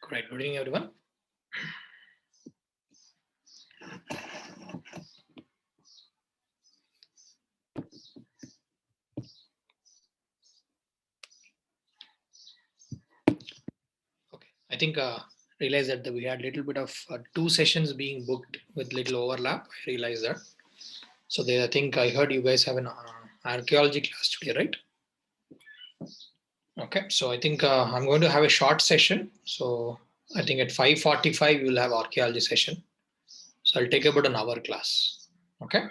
Great. Good evening, everyone. Okay. I think realized that we had a little bit of 2 sessions being booked with little overlap. I realized that. So I think I heard you guys have an archaeology class today, right? Okay. So I think I'm going to have a short session. So I think at 5:45 we will have archaeology session. So I'll take about an hour class. Okay.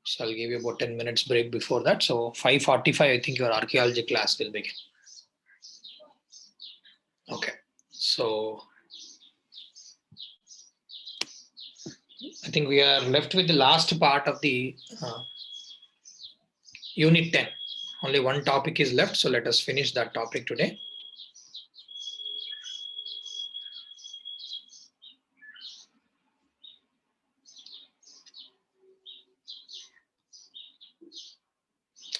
So I'll give you about 10 minutes break before that. So 5:45, I think your archaeology class will begin. Okay. So I think we are left with the last part of the unit 10. Only one topic is left. So let us finish that topic today.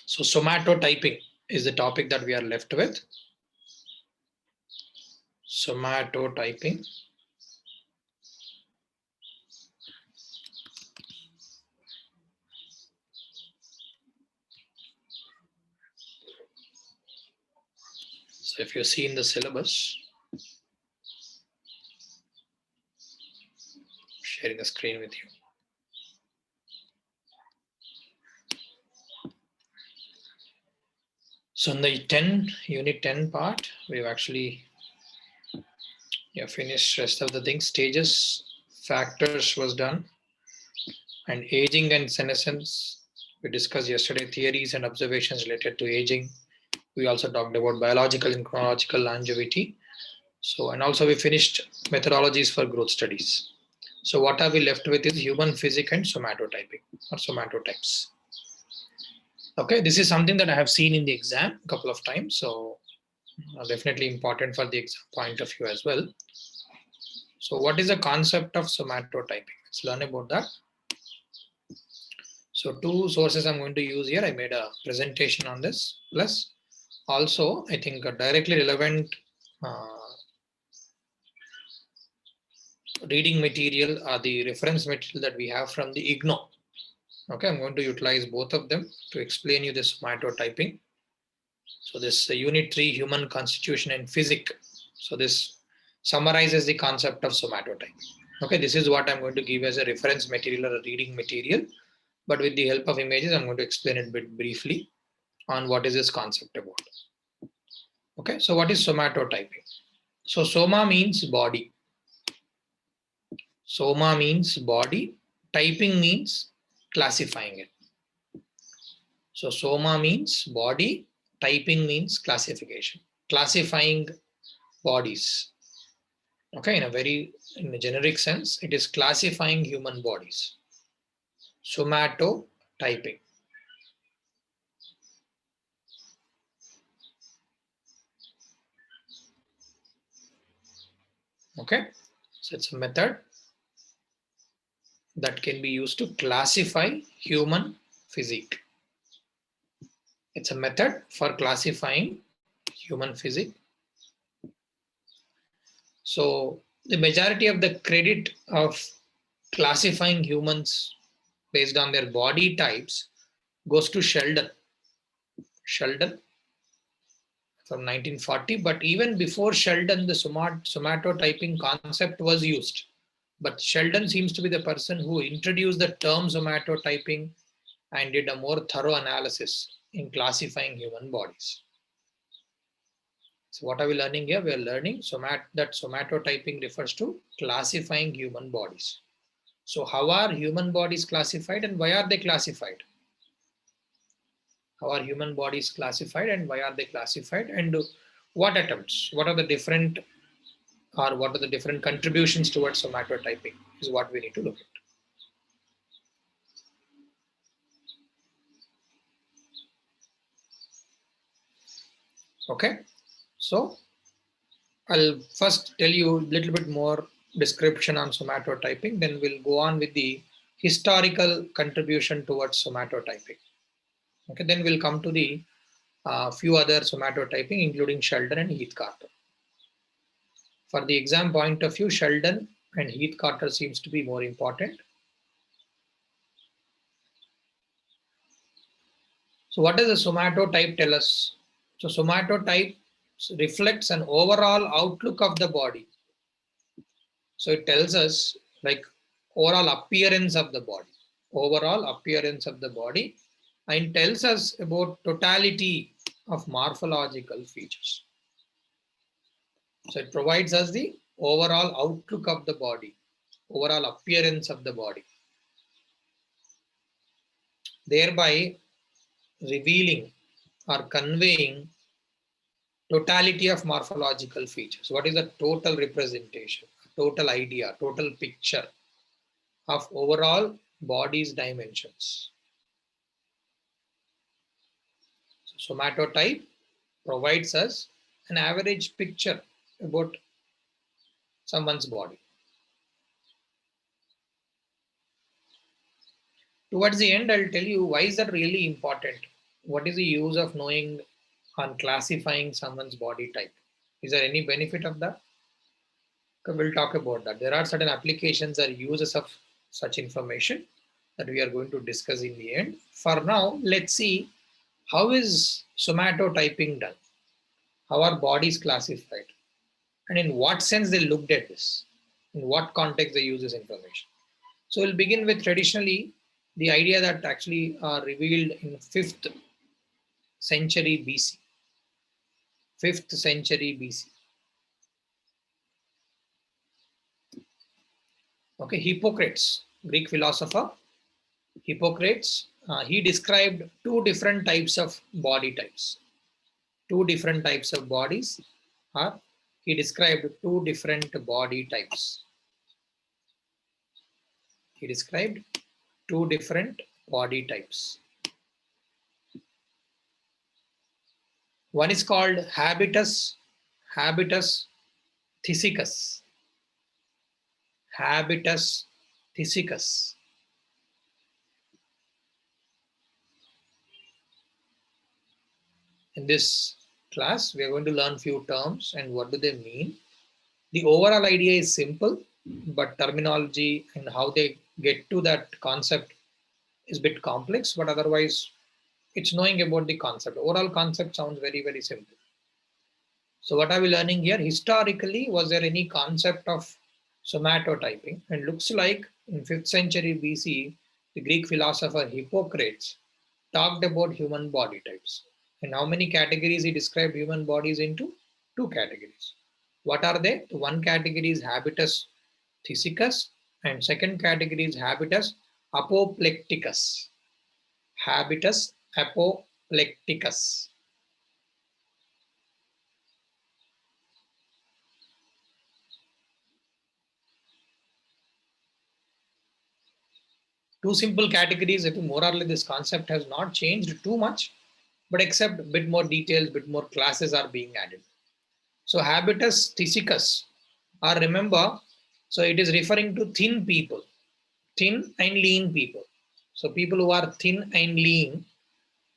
So somatotyping is the topic that we are left with. Somatotyping. So if you see in the syllabus, sharing the screen with you. So in the unit 10 part, we've actually finished rest of the things. Stages, factors was done. And aging and senescence, we discussed yesterday theories and observations related to aging. We also talked about biological and chronological longevity. So, and also we finished methodologies for growth studies. So what are we left with is human physics and somatotyping or somatotypes. Okay, this is something that I have seen in the exam a couple of times. So definitely important for the exam point of view as well. So what is the concept of somatotyping? Let's learn about that. So 2 sources I'm going to use here. I made a presentation on this. Plus also I think a directly relevant reading material are the reference material that we have from the IGNO. Okay, I'm going to utilize both of them to explain you this somatotyping. So this unit 3 human constitution and physics. So this summarizes the concept of somatotyping. Okay, this is what I'm going to give as a reference material or a reading material. But with the help of images, I'm going to explain it a bit briefly on what is this concept about. Okay, so what is somatotyping? So soma means body. Soma means body. Typing means classifying it. So soma means body. Typing means classification. Classifying bodies. Okay, in a generic sense, it is classifying human bodies. Somatotyping. Okay, so it's a method that can be used to classify human physique. It's a method for classifying human physique. So the majority of the credit of classifying humans based on their body types goes to Sheldon. Sheldon from 1940, but even before Sheldon, the somatotyping concept was used. But Sheldon seems to be the person who introduced the term somatotyping and did a more thorough analysis in classifying human bodies. So what are we learning here? We are learning that somatotyping refers to classifying human bodies. So how are human bodies classified and why are they classified? How are human bodies classified and why are they classified? And what attempts? What are the different contributions towards somatotyping is what we need to look at. Okay, so I'll first tell you a little bit more description on somatotyping, then we'll go on with the historical contribution towards somatotyping. Okay, then we'll come to the few other somatotyping, including Sheldon and Heath-Carter. For the exam point of view, Sheldon and Heath-Carter seems to be more important. So what does the somatotype tell us? So somatotype reflects an overall outlook of the body. So it tells us like overall appearance of the body, and tells us about totality of morphological features. So it provides us the overall outlook of the body, overall appearance of the body, thereby revealing or conveying totality of morphological features. What is the total representation, total idea, total picture of overall body's dimensions? So somatotype provides us an average picture about someone's body. Towards the end, I'll tell you why is that really important. What is the use of knowing on classifying someone's body type? Is there any benefit of that? We'll talk about that. There are certain applications or uses of such information that we are going to discuss in the end. For now, let's see how is somatotyping done, how are bodies classified, and in what sense they looked at this, in what context they use this information. So we'll begin with traditionally the idea that actually revealed in 5th century BC. 5th century BC. Okay, Hippocrates, Greek philosopher, Hippocrates, he described two different types of body types. Two different types of bodies. He described two different body types. He described two different body types. One is called habitus physicus. Habitus physicus. In this class, we are going to learn few terms and what do they mean. The overall idea is simple, but terminology and how they get to that concept is a bit complex, but otherwise it's knowing about the concept. Overall concept sounds very, very simple. So what are we learning here? Historically, was there any concept of somatotyping? And looks like in 5th century BC, the Greek philosopher Hippocrates talked about human body types. And how many categories he described human bodies into? Two categories. What are they? The one category is habitus physicus and second category is habitus apoplecticus. Habitus apoplecticus. Two simple categories. If more or less this concept has not changed too much, but except a bit more details, bit more classes are being added. So habitus physicus, or remember, so it is referring to thin people, thin and lean people. So people who are thin and lean,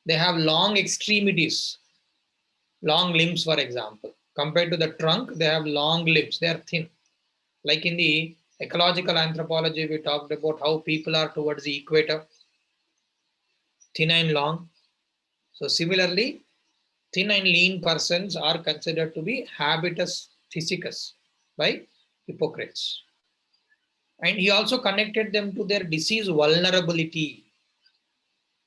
they have long extremities, long limbs, for example. Compared to the trunk, they have long limbs, they are thin. Like in the ecological anthropology, we talked about how people are towards the equator, thin and long. So similarly, thin and lean persons are considered to be habitus physicus by Hippocrates. And he also connected them to their disease vulnerability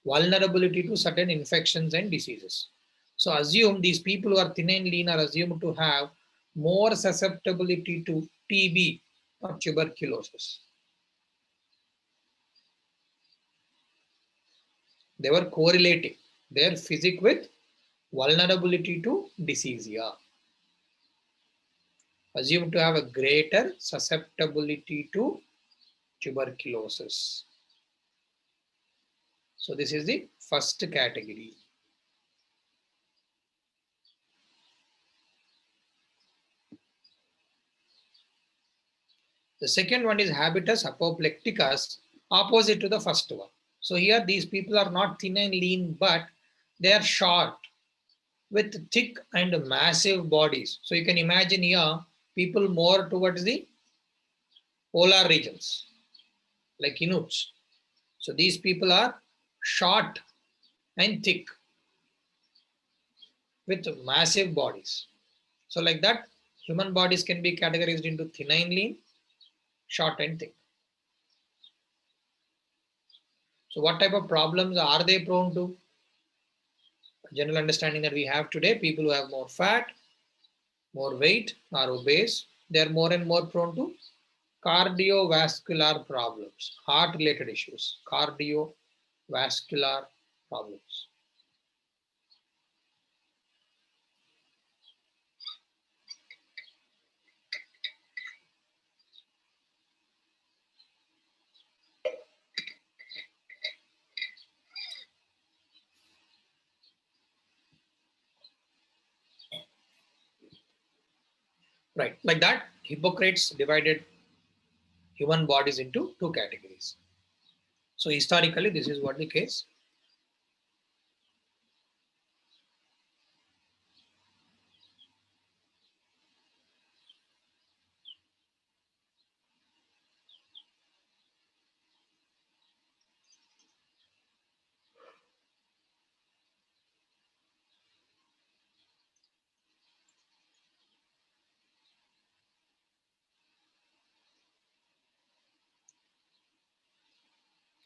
to certain infections and diseases. So assume these people who are thin and lean are assumed to have more susceptibility to TB or tuberculosis. They were correlating their physique with vulnerability to disease. Yeah. Assumed to have a greater susceptibility to tuberculosis. So this is the first category. The second one is habitus apoplecticus, opposite to the first one. So here these people are not thin and lean, but they are short with thick and massive bodies. So you can imagine here people more towards the polar regions, like Inuits. So these people are short and thick with massive bodies. So like that, human bodies can be categorized into thin and lean, short and thick. So what type of problems are they prone to? General understanding that we have today, people who have more fat, more weight, are obese, they are more and more prone to cardiovascular problems, heart related issues, cardiovascular problems. Right, like that, Hippocrates divided human bodies into two categories. So historically, this is what the case.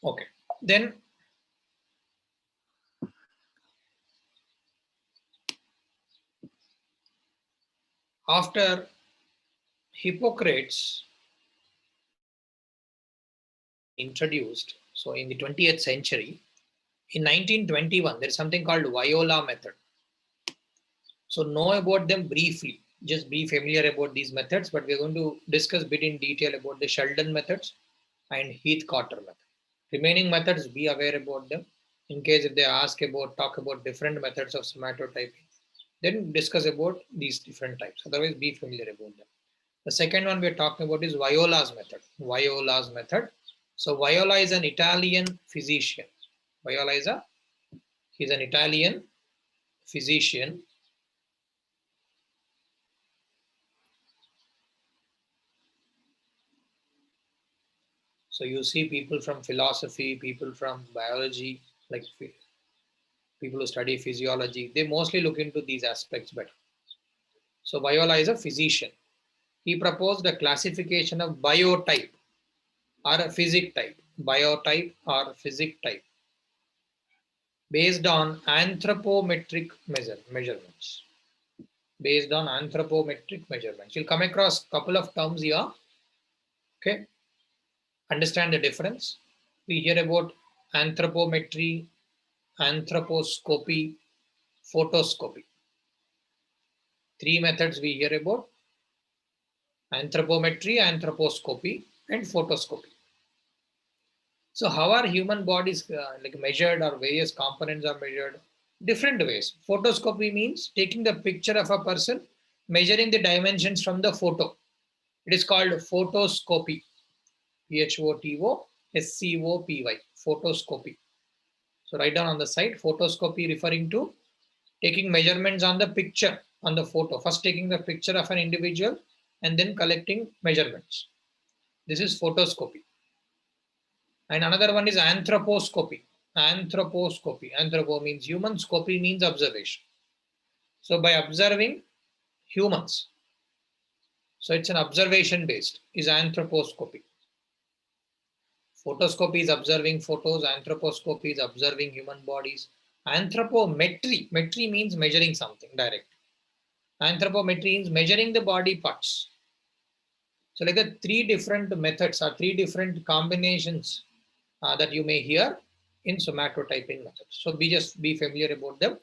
Okay, then after Hippocrates introduced, so in the 20th century, in 1921, there is something called Viola method. So know about them briefly, just be familiar about these methods, but we're going to discuss a bit in detail about the Sheldon methods and Heath-Carter method. Remaining methods, be aware about them. In case if they talk about different methods of somatotyping, then discuss about these different types. Otherwise, be familiar about them. The second one we're talking about is Viola's method. Viola's method. So Viola is an Italian physician. Viola is he's an Italian physician. So you see people from philosophy, people from biology, like people who study physiology, they mostly look into these aspects better. So Viola is a physician. He proposed a classification of biotype or a physic type, biotype or physic type, based on anthropometric measurements. Based on anthropometric measurements. You'll come across a couple of terms here. Okay. Understand the difference. We hear about anthropometry, anthroposcopy, photoscopy. Three methods we hear about: anthropometry, anthroposcopy, and photoscopy. So how are human bodies like measured, or various components are measured? Different ways. Photoscopy means taking the picture of a person, measuring the dimensions from the photo. It is called photoscopy. Photoscopy. Photoscopy. So write down on the side, photoscopy referring to taking measurements on the picture, on the photo. First taking the picture of an individual and then collecting measurements. This is photoscopy. And another one is anthroposcopy. Anthroposcopy. Anthropo means human, scopy means observation. So by observing humans, so it's an observation based, is anthroposcopy. Photoscopy is observing photos, anthroposcopy is observing human bodies. Anthropometry, metry means measuring something directly. Anthropometry means measuring the body parts. So like the three different methods or three different combinations that you may hear in somatotyping methods. So be familiar about them.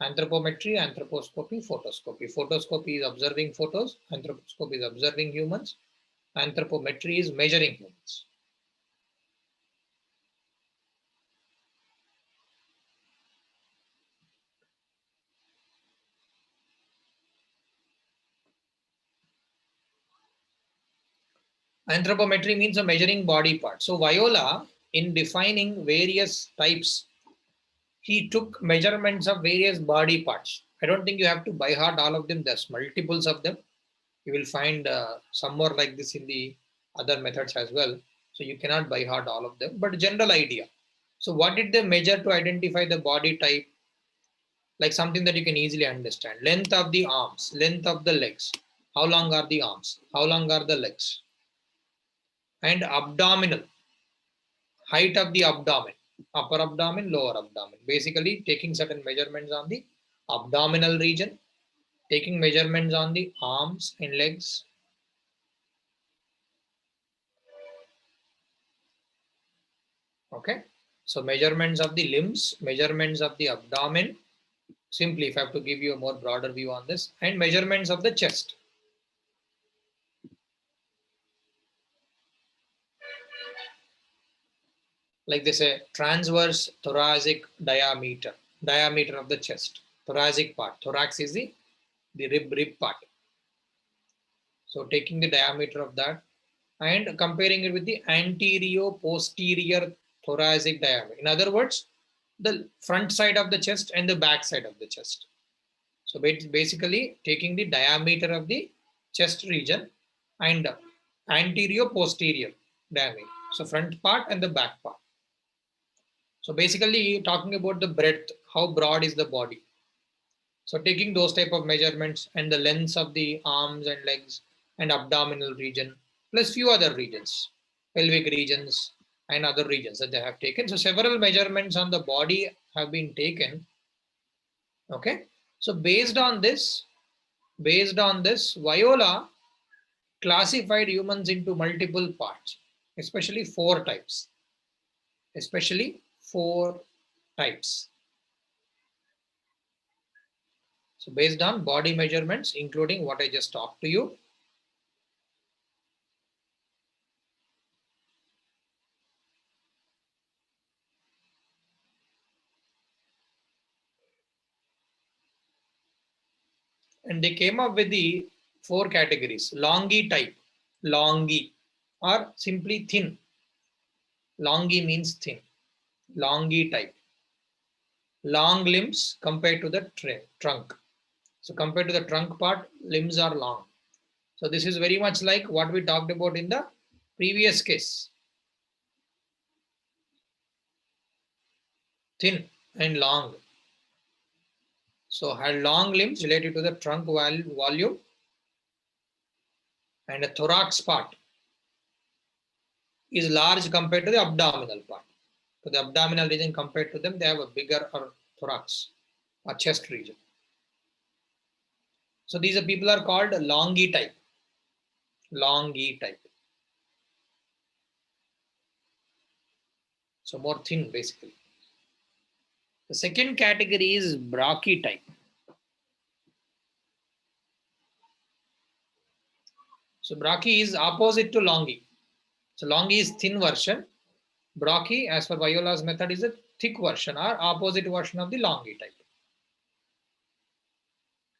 Anthropometry, anthroposcopy, photoscopy. Photoscopy is observing photos, anthroposcopy is observing humans, anthropometry is measuring humans. Anthropometry means a measuring body parts. So Viola, in defining various types, he took measurements of various body parts. I don't think you have to by heart all of them. There's multiples of them. You will find some more like this in the other methods as well. So you cannot by heart all of them, but general idea. So what did they measure to identify the body type? Like something that you can easily understand. Length of the arms, length of the legs. How long are the arms? How long are the legs? And abdominal, height of the abdomen, upper abdomen, lower abdomen. Basically taking certain measurements on the abdominal region, taking measurements on the arms and legs. Okay. So measurements of the limbs, measurements of the abdomen. Simply, if I have to give you a more broader view on this, and measurements of the chest. Like they say, transverse thoracic diameter, diameter of the chest, thoracic part. Thorax is the rib part. So taking the diameter of that and comparing it with the anterior posterior thoracic diameter. In other words, the front side of the chest and the back side of the chest. So basically taking the diameter of the chest region and anterior posterior diameter. So front part and the back part. So basically talking about the breadth, how broad is the body. So taking those type of measurements and the lengths of the arms and legs and abdominal region, plus few other regions, pelvic regions and other regions that they have taken. So several measurements on the body have been taken. Okay. So based on this, Viola classified humans into multiple parts, especially four types. Especially four types. So based on body measurements, including what I just talked to you. And they came up with the four categories. Longy type, longy, or simply thin. Longy means thin. Longy type. Long limbs compared to the trunk. So compared to the trunk part, limbs are long. So this is very much like what we talked about in the previous case. Thin and long. So had long limbs related to the trunk volume, and a thorax part is large compared to the abdominal part. So the abdominal region compared to them, they have a bigger or thorax or chest region. So these are people are called longy type. Longy type. So more thin basically. The second category is brachy type. So brachy is opposite to longy. So longy is thin version. Brachy, as per Viola's method, is a thick version or opposite version of the longy type.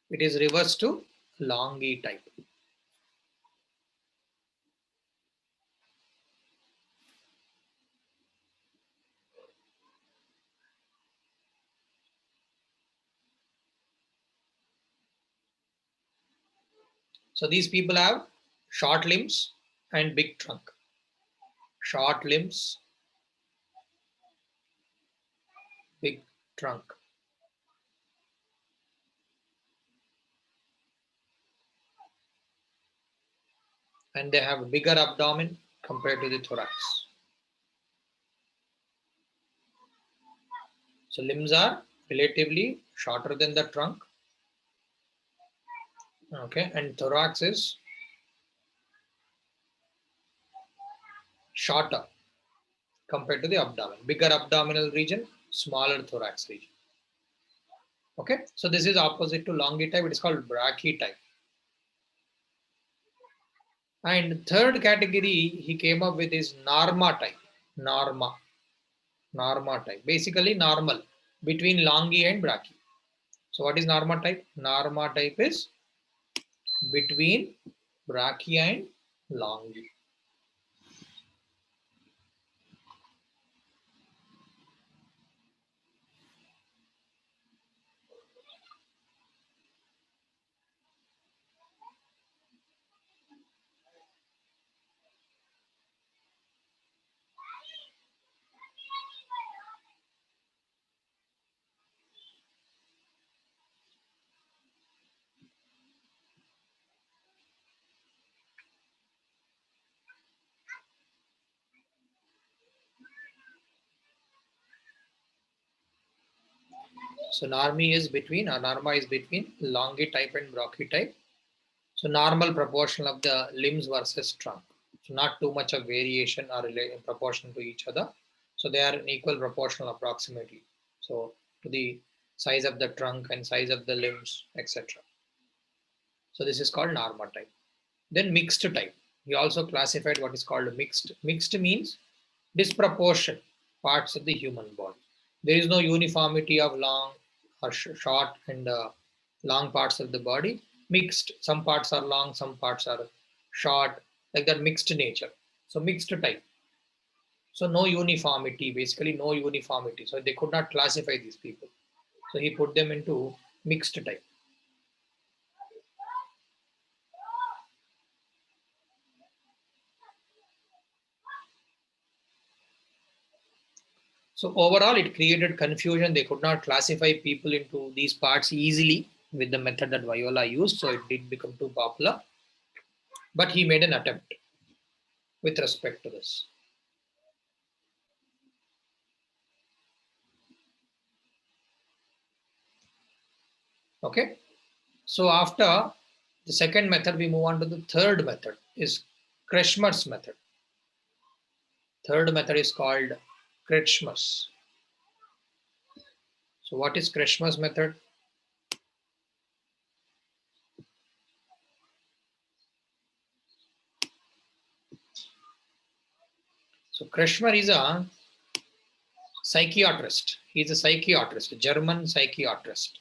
It is reversed to longy type. So these people have short limbs and big trunk. Short limbs, big trunk. And they have a bigger abdomen compared to the thorax. So limbs are relatively shorter than the trunk. Okay, and thorax is shorter compared to the abdomen. Bigger abdominal region, smaller thorax region. Okay, so this is opposite to longy type. It is called brachy type. And third category he came up with is norma type. Norma. Norma type. Basically normal between longy and brachy. So what is norma type? Norma type is between brachy and longy. So norma is between longitype and brachytype. So normal proportion of the limbs versus trunk. So not too much of variation or in proportion to each other. So they are in equal proportional approximately. So to the size of the trunk and size of the limbs, etc. So this is called norma type. Then mixed type. He also classified what is called mixed. Mixed means disproportion parts of the human body. There is no uniformity of long or short and long parts of the body. Mixed. Some parts are long, some parts are short, like that mixed nature. So mixed type. So no uniformity, basically no uniformity. So they could not classify these people. So he put them into mixed type. So overall, it created confusion. They could not classify people into these parts easily with the method that Viola used. So it did become too popular. But he made an attempt with respect to this. Okay. So after the second method, we move on to the third method, is Kretschmer's method. Third method is called Kretschmer's. So what is Kretschmer's method? So Kretschmer is a psychiatrist. He's a psychiatrist, a German psychiatrist.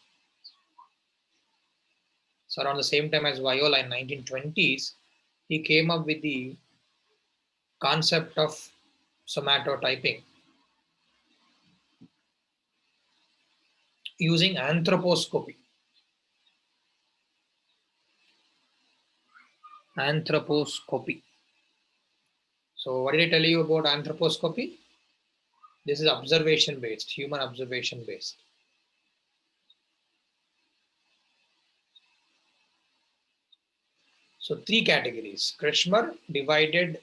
So around the same time as Viola in 1920s, he came up with the concept of somatotyping using anthroposcopy. Anthroposcopy. So what did I tell you about anthroposcopy? This is observation based, human observation based. So three categories. Kretschmer divided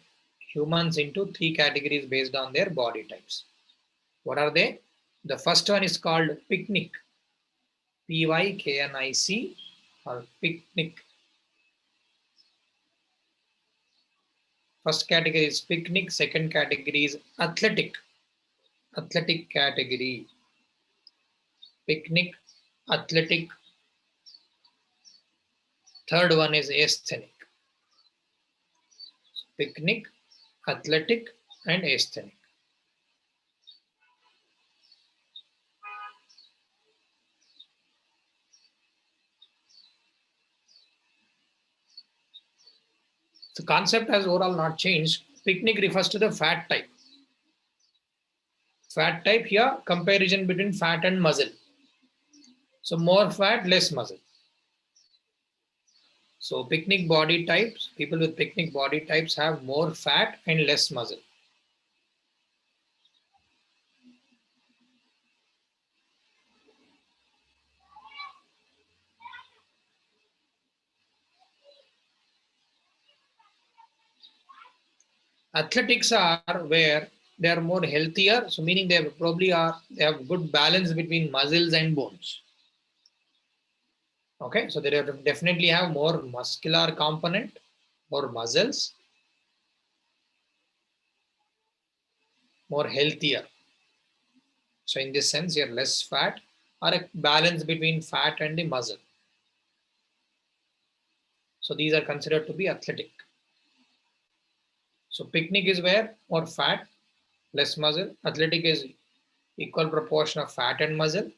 humans into three categories based on their body types. What are they? The first one is called picnic. P-Y-K-N-I-C or picnic. First category is picnic. Second category is athletic. Athletic category. Picnic, athletic. Third one is asthenic. Picnic, athletic, and asthenic. The concept has overall not changed. Picnic refers to the fat type. Fat type here, comparison between fat and muscle. So more fat, less muscle. So picnic body types, people with picnic body types have more fat and less muscle. Athletics are where they are more healthier, so meaning they have good balance between muscles and bones. Okay, so they definitely have more muscular component, more muscles, more healthier. So in this sense, you're less fat or a balance between fat and the muscle. So these are considered to be athletic. So picnic is where more fat, less muscle. Athletic is equal proportion of fat and muscle.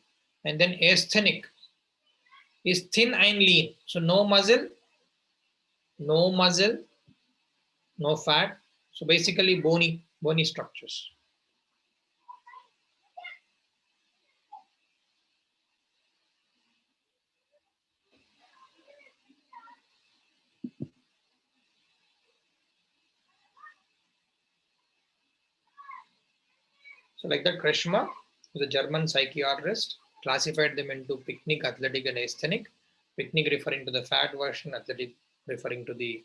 And then asthenic is thin and lean. So no muscle, no fat. So basically bony structures. So like that, Kretschmer, who's a German psychiatrist, classified them into picnic, athletic, and asthenic. Picnic referring to the fat version, athletic referring to the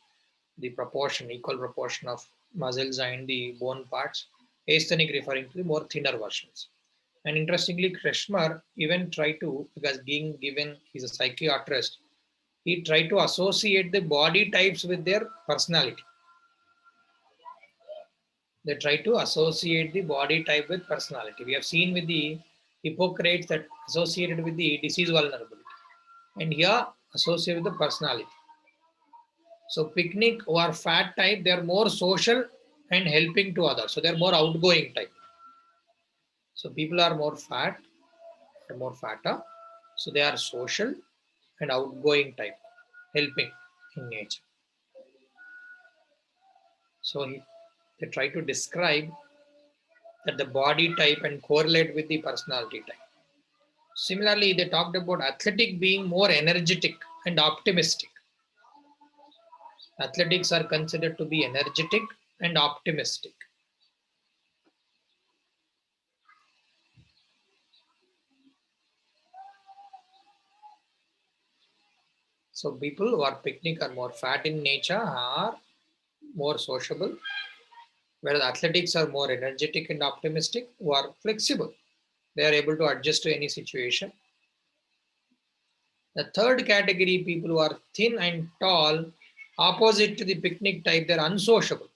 proportion, equal proportion of muscles and the bone parts. Asthenic referring to the more thinner versions. And interestingly, Kretschmer even tried to, because being given, he's a psychiatrist, he tried to associate the body types with their personality. They try to associate the body type with personality. We have seen with the Hippocrates that associated with the disease vulnerability. And here associated with the personality. So picnic who are fat type, they are more social and helping to others. So they are more outgoing type. So people are more fat, are more fatter. So they are social and outgoing type, helping in nature. So they try to describe that the body type and correlate with the personality type. Similarly, they talked about athletic being more energetic and optimistic. Athletics are considered to be energetic and optimistic. So people who are picnic are more fat in nature are more sociable, whereas athletics are more energetic and optimistic, who are flexible. They are able to adjust to any situation. The third category, people who are thin and tall, opposite to the picnic type, they're unsociable.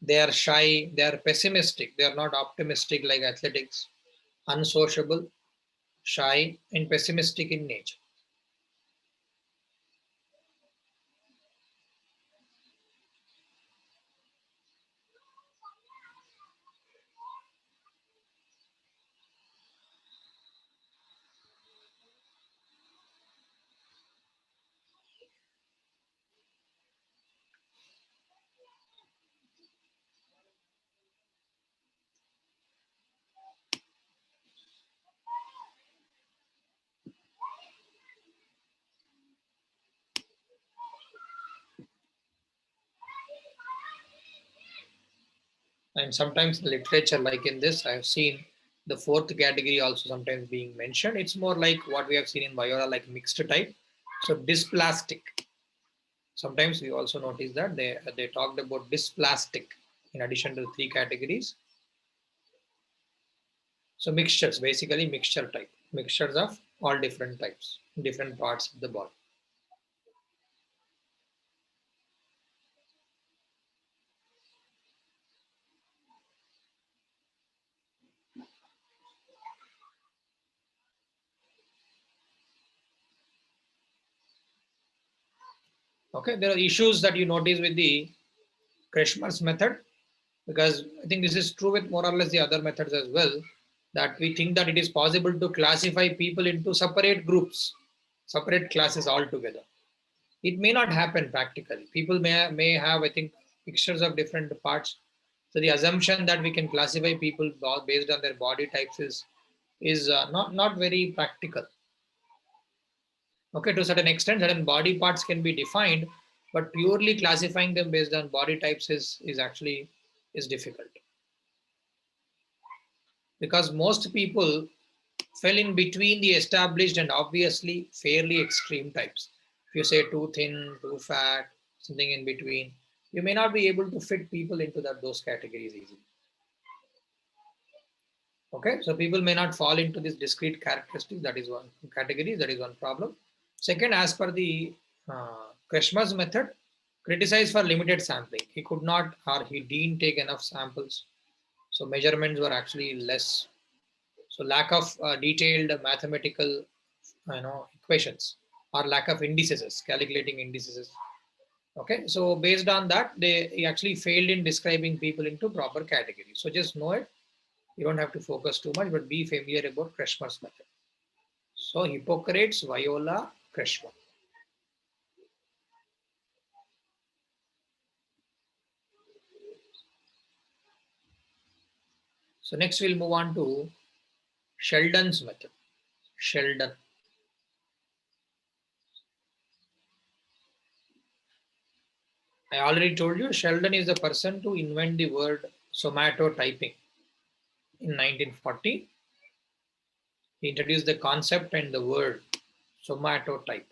They are shy, they are pessimistic, they are not optimistic like athletics, unsociable, shy, and pessimistic in nature. And sometimes in literature, like in this, I have seen the fourth category also sometimes being mentioned. It's more like what we have seen in Viola, like mixed type. So dysplastic. Sometimes we also notice that they talked about dysplastic in addition to the three categories. So mixtures, basically mixture type, mixtures of all different types, different parts of the body. Okay, there are issues that you notice with the Kretschmer's method, because I think this is true with more or less the other methods as well, that we think that it is possible to classify people into separate groups, separate classes altogether. It may not happen practically. People may have, I think, mixtures of different parts. So the assumption that we can classify people based on their body types is not very practical. Okay, to a certain extent, certain body parts can be defined, but purely classifying them based on body types is actually is difficult, because most people fell in between the established and obviously fairly extreme types. If you say too thin, too fat, something in between, you may not be able to fit people into those categories easily. Okay, so people may not fall into this discrete characteristic. That is one category. That is one problem. Second, as per the Kretschmer's method, criticized for limited sampling. He could not, or he didn't take enough samples. So measurements were actually less. So lack of detailed mathematical, equations, or lack of indices, calculating indices. Okay, so based on that, they actually failed in describing people into proper categories. So just know it. You don't have to focus too much, but be familiar about Kretschmer's method. So Hippocrates, Viola, Kretschmer. So next we'll move on to Sheldon's method. Sheldon. I already told you Sheldon is the person to invent the word somatotyping. In 1940, he introduced the concept and the word somatotype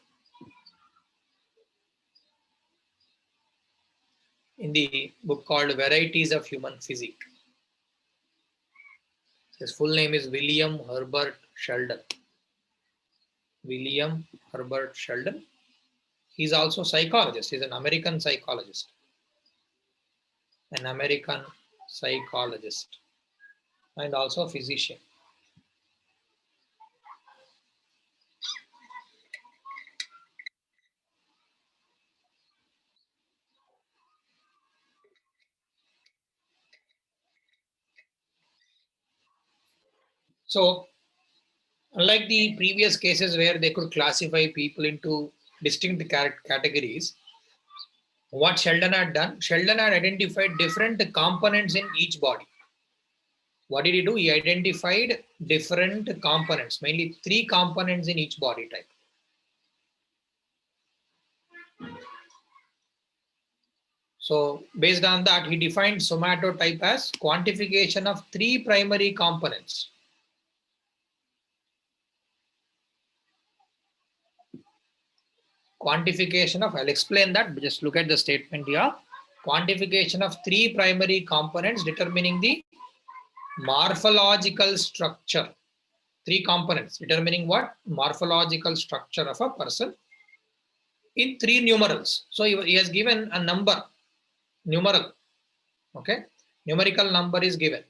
in the book called Varieties of Human Physique. His full name is William Herbert Sheldon. William Herbert Sheldon. He's also a psychologist. He's an American psychologist. An American psychologist and also a physician. So, unlike the previous cases where they could classify people into distinct categories, what Sheldon had done, Sheldon had identified different components in each body. What did he do? He identified different components, mainly 3 components in each body type. So based on that, he defined somatotype as quantification of 3 primary components. Quantification of, I'll explain that, but just look at the statement here. Quantification of 3 primary components determining the morphological structure. 3 components determining what? Morphological structure of a person in 3 numerals. So he has given a number, numeral, okay? Numerical number is given,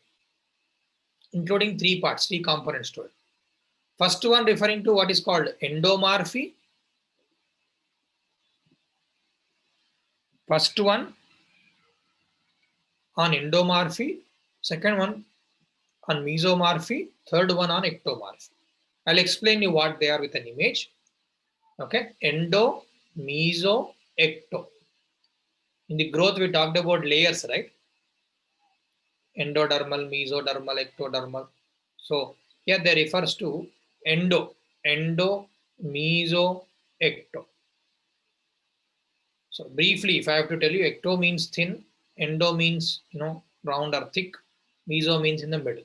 including 3 parts, 3 components to it. First one referring to what is called endomorphy. First one on endomorphy. Second one on mesomorphy. Third one on ectomorphy. I'll explain you what they are with an image. Okay, endo, meso, ecto. In the growth, we talked about layers, right? Endodermal, mesodermal, ectodermal. So here they refers to endo, meso, ecto. So briefly, if I have to tell you, ecto means thin, endo means round or thick, meso means in the middle.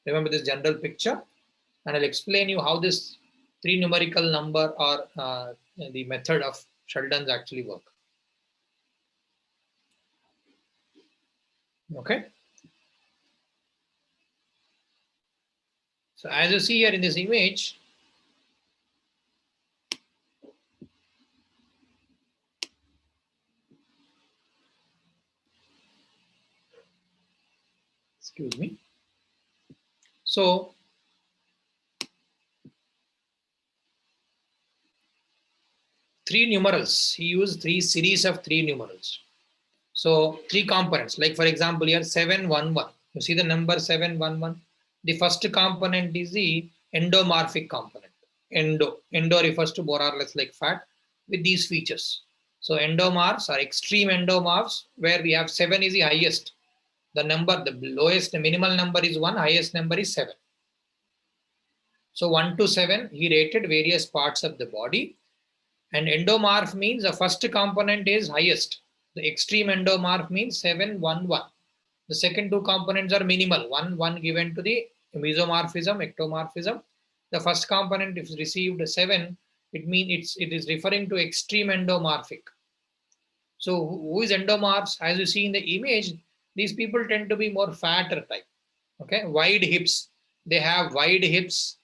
Remember this general picture, and I'll explain you how this 3 numerical number or the method of Sheldon's actually work. Okay. So as you see here in this image, excuse me. So 3 numerals. He used 3 series of 3 numerals. So 3 components, like for example here 711. You see the number 711. The first component is the endomorphic component. Endo refers to more or less like fat with these features. So endomorphs are extreme endomorphs where we have 7 is the highest. The number, the lowest, the minimal number is 1, highest number is 7. So 1 to 7, he rated various parts of the body. And endomorph means the first component is highest. The extreme endomorph means 711. The second 2 components are minimal. 1 given to the mesomorphism, ectomorphism. The first component is received 7. It means it is referring to extreme endomorphic. So who is endomorphs? As you see in the image, these people tend to be more fatter type. Okay, wide hips. They have wide hips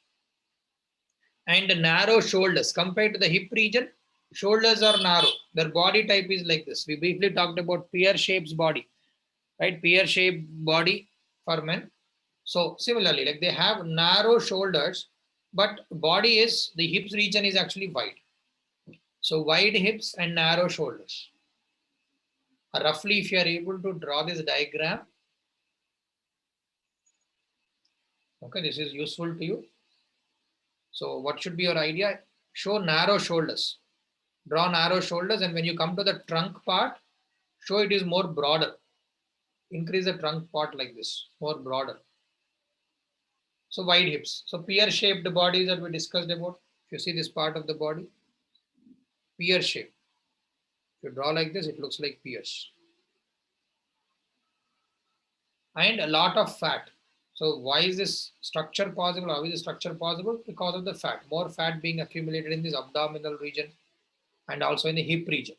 and narrow shoulders. Compared to the hip region, shoulders are narrow. Their body type is like this. We briefly talked about pear-shaped body, right? Pear-shaped body for men. So similarly, like they have narrow shoulders, but body is, the hips region is actually wide. So wide hips and narrow shoulders. Roughly, if you are able to draw this diagram, okay, this is useful to you. So what should be your idea? Show narrow shoulders. Draw narrow shoulders, and when you come to the trunk part, show it is more broader. Increase the trunk part like this, more broader. So wide hips. So pear-shaped bodies that we discussed about. If you see this part of the body, pear shape. If you draw like this, it looks like pears. And a lot of fat. So why is this structure possible? How is this structure possible? Because of the fat. More fat being accumulated in this abdominal region and also in the hip region.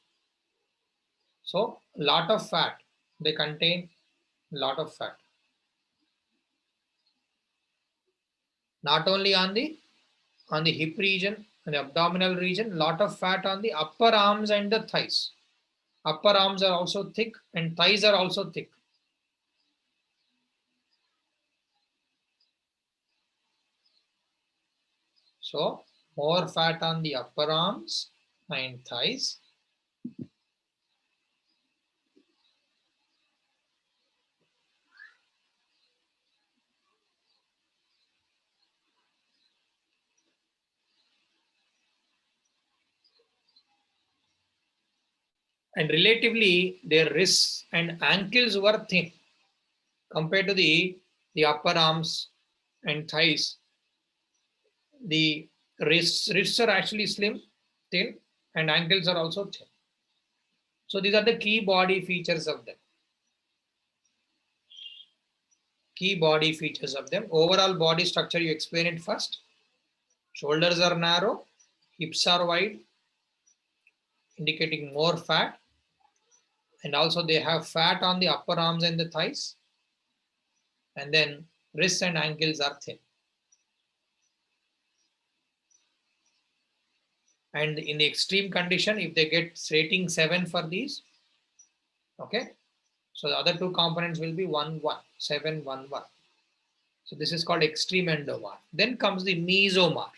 So a lot of fat. They contain a lot of fat. Not only on the hip region and the abdominal region, lot of fat on the upper arms and the thighs. Upper arms are also thick and thighs are also thick. So more fat on the upper arms and thighs. And relatively their wrists and ankles were thin compared to the upper arms and thighs. The wrists are actually thin, and ankles are also thin. So these are the key body features of them. Key body features of them. Overall body structure, you explain it first. Shoulders are narrow, hips are wide, indicating more fat. And also they have fat on the upper arms and the thighs. And then wrists and ankles are thin. And in the extreme condition, if they get rating 7 for these, okay, so the other two components will be 1, 1, 7, 1, 1. So this is called extreme endomorph. Then comes the mesomorph,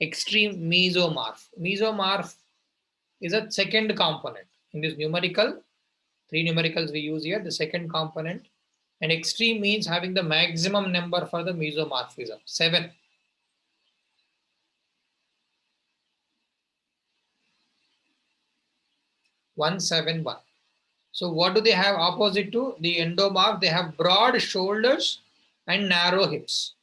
extreme mesomorph. Mesomorph is a second component in this numerical. 3 numericals we use here, the second component. And extreme means having the maximum number for the mesomorphism, 7. 1, 7, 1. So what do they have opposite to the endomorph? They have broad shoulders and narrow hips.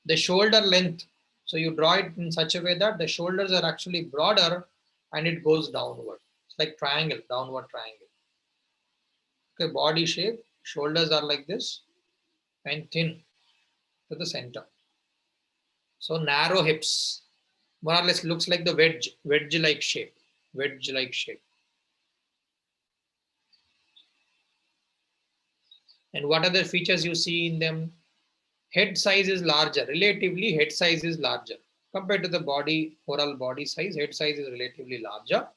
The shoulder length, so you draw it in such a way that the shoulders are actually broader and it goes downward. It's like triangle, downward triangle. Okay, body shape, shoulders are like this and thin to the center. So narrow hips, more or less looks like the wedge-like shape, wedge-like shape. And what other features you see in them? Head size is larger, relatively head size is larger. Compared to the body, overall body size, head size is relatively larger.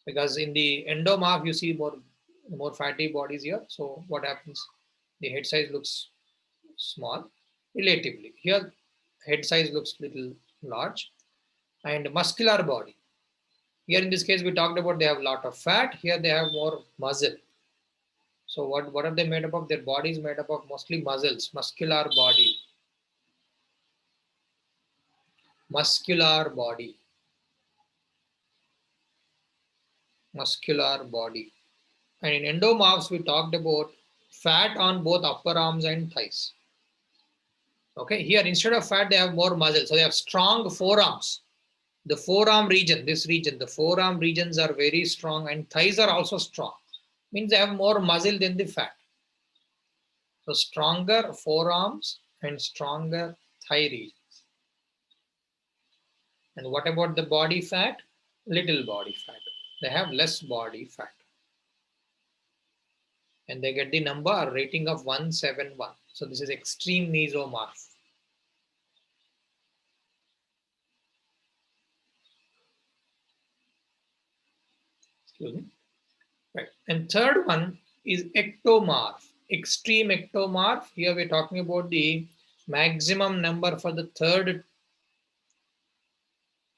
Because in the endomorph, you see more fatty bodies here. So what happens? The head size looks small, relatively. Here, head size looks little large. And muscular body. Here in this case, we talked about they have a lot of fat. Here they have more muscle. So what are they made up of? Their body is made up of mostly muscles, muscular body. Muscular body. Muscular body. And in endomorphs, we talked about fat on both upper arms and thighs. Okay, here instead of fat, they have more muscle. So they have strong forearms. The forearm region, this region, the forearm regions are very strong and thighs are also strong. Means they have more muscle than the fat. So stronger forearms and stronger thigh regions. And what about the body fat? Little body fat. They have less body fat. And they get the number rating of 171. So this is extreme mesomorph. Excuse me. Right. And third one is ectomorph, extreme ectomorph. Here we're talking about the maximum number for the third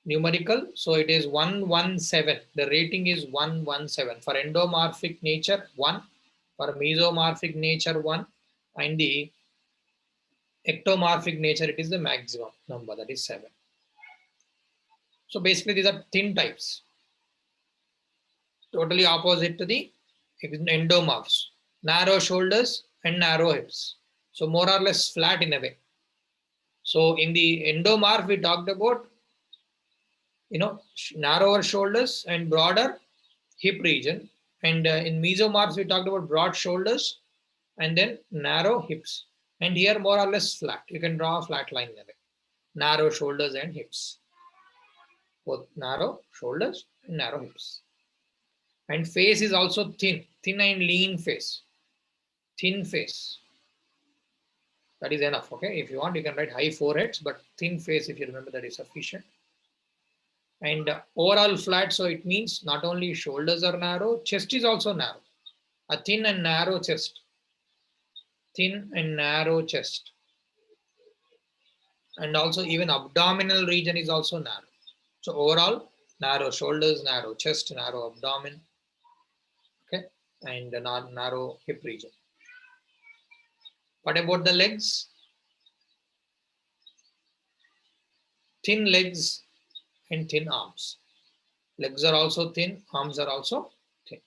numerical. So it is 117. The rating is 117. For endomorphic nature, 1. For mesomorphic nature, 1. And the ectomorphic nature, it is the maximum number, that is 7. So basically these are thin types. Totally opposite to the endomorphs. Narrow shoulders and narrow hips. So more or less flat in a way. So in the endomorph, we talked about, narrower shoulders and broader hip region. And in mesomorphs, we talked about broad shoulders and then narrow hips. And here more or less flat. You can draw a flat line in a way. Narrow shoulders and hips. Both narrow shoulders and narrow hips. And face is also thin and lean face. Thin face. That is enough. Okay. If you want, you can write high foreheads, but thin face, if you remember, that is sufficient. And overall flat. So it means not only shoulders are narrow, chest is also narrow. A thin and narrow chest. Thin and narrow chest. And also even abdominal region is also narrow. So overall, narrow shoulders, narrow chest, narrow abdomen. Okay. And a narrow hip region. What about the legs? Thin legs and thin arms. Legs are also thin, arms are also thin.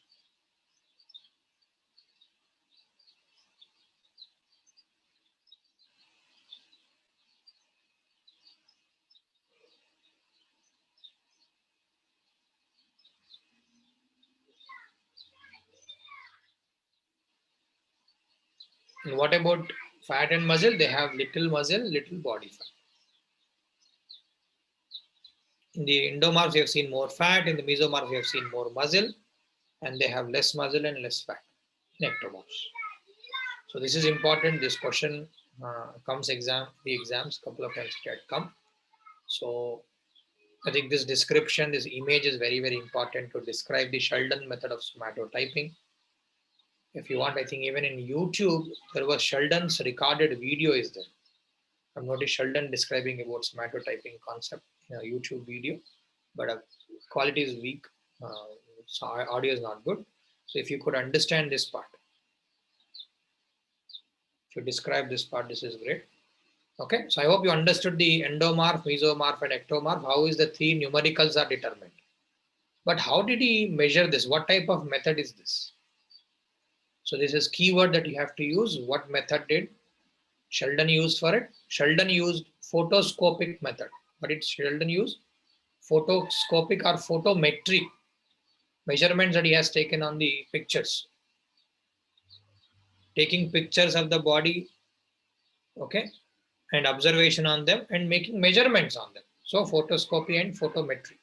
And what about fat and muscle? They have little muscle, little body fat. In the endomorphs, we have seen more fat. In the mesomorphs, we have seen more muscle. And they have less muscle and less fat in ectomorphs. So this is important. This question comes the exams, couple of times it had come. So I think this description, this image is very, very important to describe the Sheldon method of somatotyping. If you want, I think even in YouTube, there was Sheldon's recorded video is there. I've noticed Sheldon describing about somatotyping concept in a YouTube video, but quality is weak. So audio is not good. So if you could understand this part, if you describe this part, this is great. Okay, so I hope you understood the endomorph, mesomorph, and ectomorph. How is the three numericals are determined? But how did he measure this? What type of method is this? So this is keyword that you have to use. What method did Sheldon use for it? Sheldon used photoscopic method. But it's Sheldon used photoscopic or photometry measurements that he has taken on the pictures. Taking pictures of the body, okay, and observation on them and making measurements on them. So photoscopy and photometry.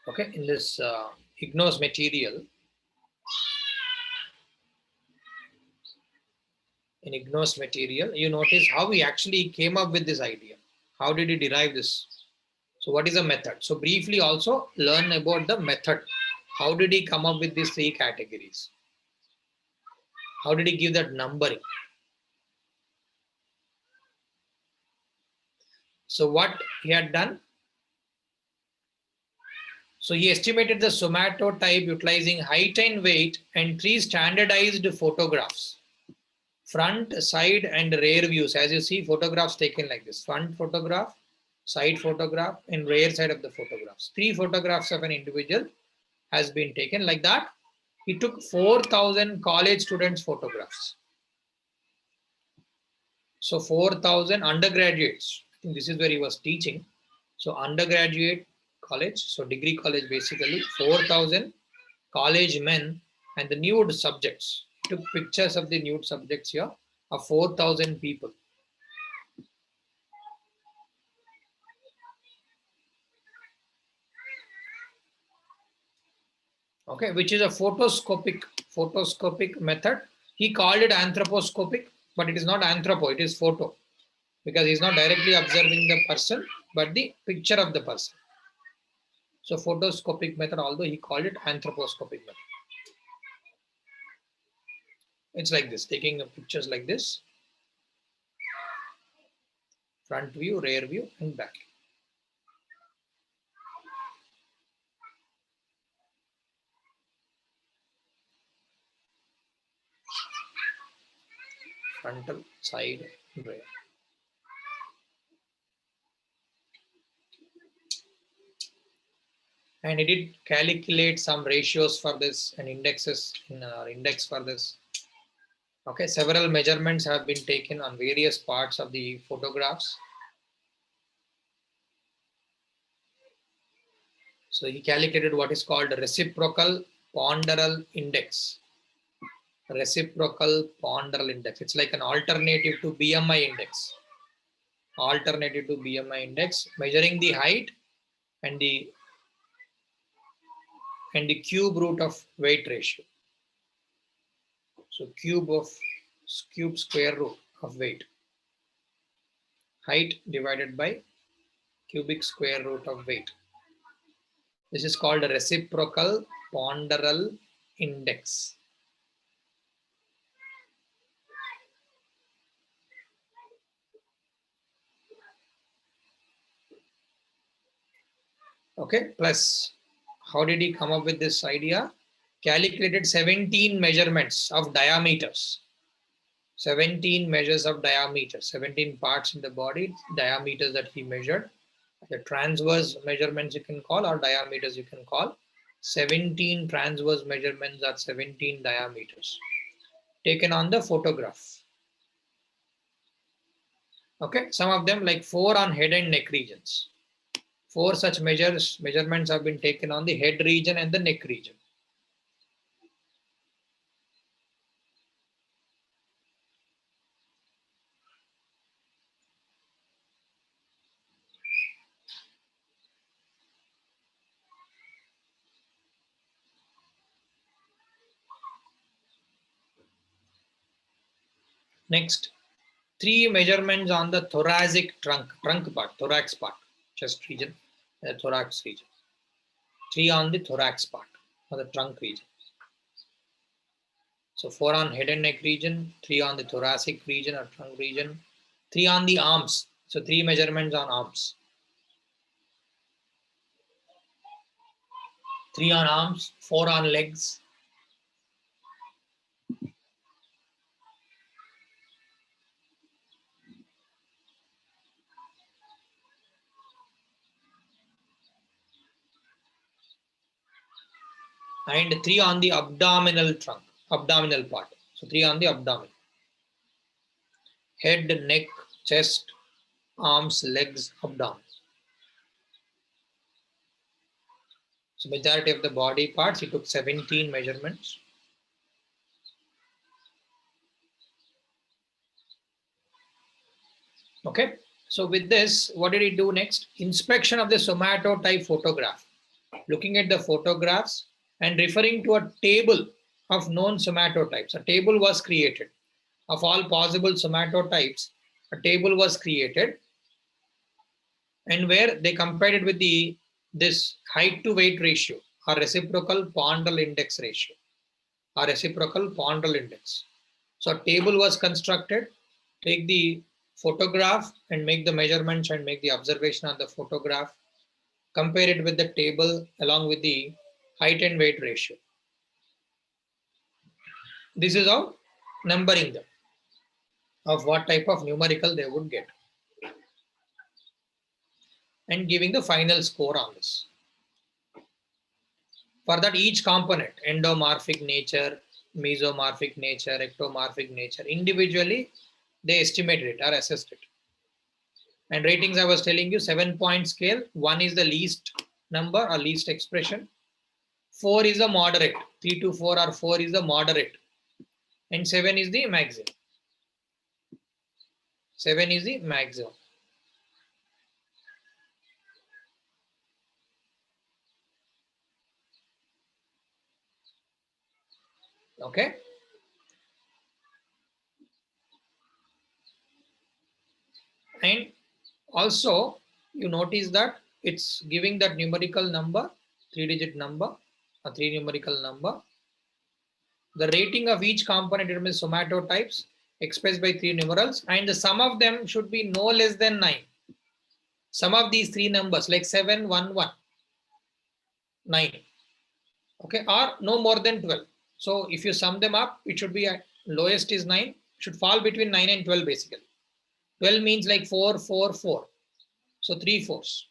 Okay, in this IGNOS material, you notice how he actually came up with this idea. How did he derive this? So what is a method? So briefly also learn about the method. How did he come up with these three categories? How did he give that numbering? So what he had done? So he estimated the somatotype utilizing height and weight and three standardized photographs. Front, side, and rear views. As you see, photographs taken like this. Front photograph, side photograph, and rear side of the photographs. Three photographs of an individual has been taken like that. He took 4,000 college students' photographs. So 4,000 undergraduates. I think this is where he was teaching. So undergraduate college, so degree college basically, 4,000 college men and the nude subjects. He took pictures of the nude subjects here of 4,000 people. Okay, which is a photoscopic method. He called it anthroposcopic, but it is not anthropo, it is photo, because he's not directly observing the person, but the picture of the person. So photoscopic method, although he called it anthroposcopic method. It's like this, taking pictures like this, front view, rear view, and back. Frontal, side, rear. And he did calculate some ratios for this and indexes in our index for this. Okay, several measurements have been taken on various parts of the photographs. So he calculated what is called reciprocal ponderal index. Reciprocal ponderal index. It's like an alternative to BMI index. Measuring the height and the and the cube root of weight ratio. So cube square root of weight. Height divided by cubic square root of weight. This is called a reciprocal ponderal index. Okay, plus how did he come up with this idea? Calculated 17 measurements of diameters. 17 measures of diameter, 17 parts in the body, diameters that he measured. The transverse measurements you can call, or diameters you can call. 17 transverse measurements are 17 diameters taken on the photograph. Okay, some of them like 4 on head and neck regions. 4 such measurements have been taken on the head region and the neck region. Next, 3 measurements on the thoracic trunk part, thorax part, chest region, thorax region. 3 on the thorax part, or the trunk region. So 4 on head and neck region, 3 on the thoracic region or trunk region, 3 on the arms. So 3 measurements on arms. 3 on arms, 4 on legs. And 3 on the abdominal trunk, abdominal part. So 3 on the abdomen. Head, neck, chest, arms, legs, abdomen. So majority of the body parts, he took 17 measurements. Okay. So with this, what did he do next? Inspection of the somatotype photograph. Looking at the photographs and referring to a table of known somatotypes. A table was created of all possible somatotypes. A table was created, and where they compared it with this height to weight ratio or reciprocal ponderal index ratio or reciprocal ponderal index. So a table was constructed, take the photograph and make the measurements and make the observation on the photograph, compare it with the table along with the height and weight ratio. This is how numbering them of what type of numerical they would get and giving the final score on this. For that, each component, endomorphic nature, mesomorphic nature, ectomorphic nature, individually they estimated it or assessed it. And ratings, I was telling you, 7-point scale. 1 is the least number or least expression. 4 is the moderate. 3 to 4 or 4 is the moderate. And 7 is the maximum. 7 is the maximum. Okay. And also, you notice that it's giving that numerical number, 3-digit number, a 3 numerical number. The rating of each component determines somatotypes expressed by 3 numerals, and the sum of them should be no less than 9. Sum of these 3 numbers like 7, 1, 1, 9. Okay, or no more than 12. So if you sum them up, it should be at lowest is 9, should fall between 9 and 12 basically. 12 means like 4, 4, 4. So 3 fours.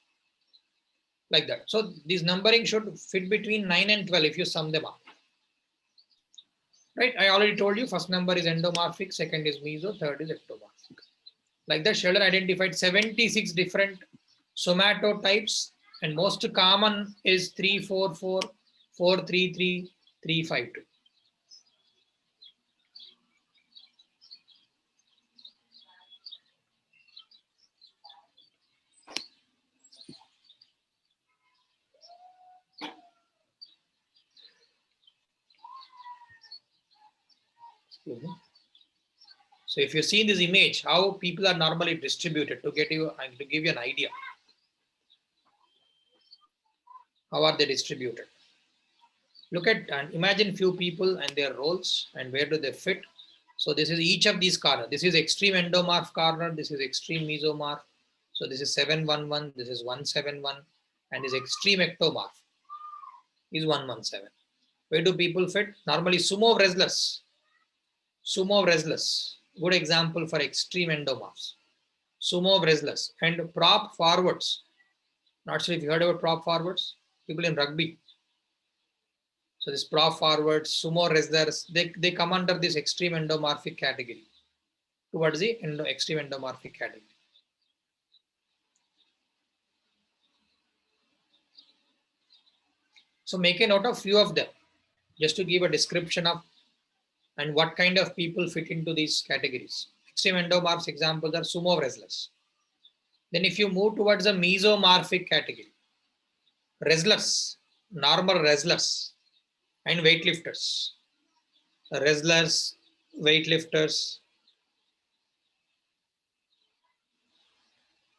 Like that. So this numbering should fit between 9 and 12 if you sum them up. Right? I already told you first number is endomorphic, second is meso, third is ectomorphic. Like that, Sheldon identified 76 different somatotypes, and most common is 344, 433, 352. So if you see this image, how people are normally distributed to give you an idea. How are they distributed? Look at and imagine few people and their roles and where do they fit. So this is each of these corners. This is extreme endomorph corner. This is extreme mesomorph. So this is 711. This is 171. And this extreme ectomorph is 117. Where do people fit? Normally sumo wrestlers. Sumo wrestlers. Good example for extreme endomorphs. Sumo wrestlers and prop forwards. Not sure if you heard about prop forwards. People in rugby. So this prop forwards, sumo wrestlers, they come under this extreme endomorphic category. Towards the extreme endomorphic category. So make a note of few of them, just to give a description of and what kind of people fit into these categories. Extreme endomorphs examples are sumo wrestlers. Then if you move towards a mesomorphic category, wrestlers, normal wrestlers, and weightlifters. Wrestlers, weightlifters,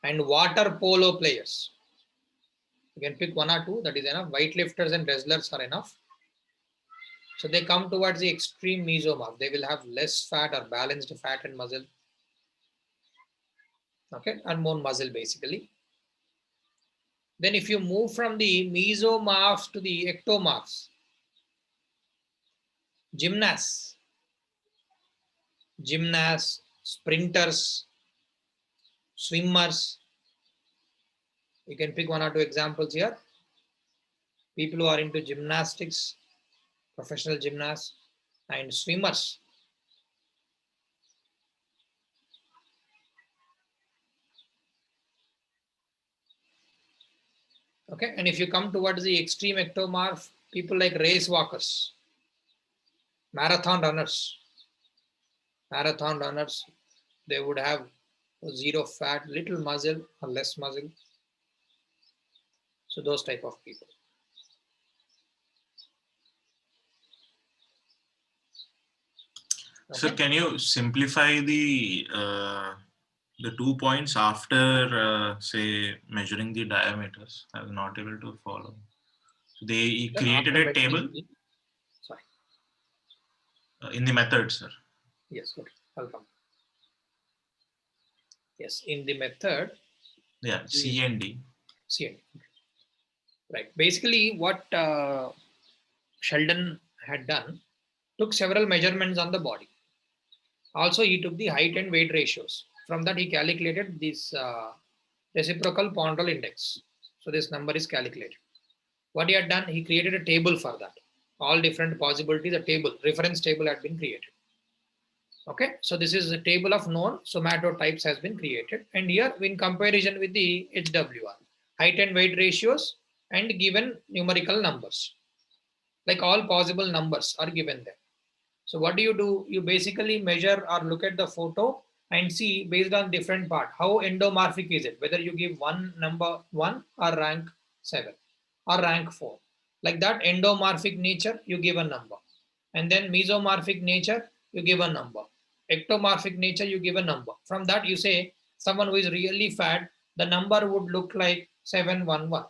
and water polo players. You can pick one or two, that is enough. Weightlifters and wrestlers are enough. So they come towards the extreme mesomorph. They will have less fat or balanced fat and muscle. Okay, and more muscle basically. Then if you move from the mesomorphs to the ectomorphs, gymnasts, sprinters, swimmers. You can pick one or two examples here. People who are into gymnastics, professional gymnasts, and swimmers. Okay, and if you come towards the extreme ectomorph, people like race walkers, marathon runners, they would have zero fat, little muscle or less muscle. So those type of people. Okay. So can you simplify the 2 points after say measuring the diameters? I was not able to follow. So they created a table. Sorry. In the method, sir. Yes, okay. I'll come. Yes, in the method. Yeah, C and D. C and D. Right. Basically, what Sheldon had done, took several measurements on the body. Also, he took the height and weight ratios. From that, he calculated this reciprocal ponderal index. So this number is calculated. What he had done, he created a table for that. All different possibilities, a table, reference table had been created. Okay, so this is a table of known somatotypes has been created. And here, in comparison with the HWR, height and weight ratios and given numerical numbers. Like all possible numbers are given there. So what do? You basically measure or look at the photo and see based on different part, how endomorphic is it? Whether you give one number 1 or rank 7 or rank 4. Like that endomorphic nature, you give a number. And then mesomorphic nature, you give a number. Ectomorphic nature, you give a number. From that you say someone who is really fat, the number would look like 711.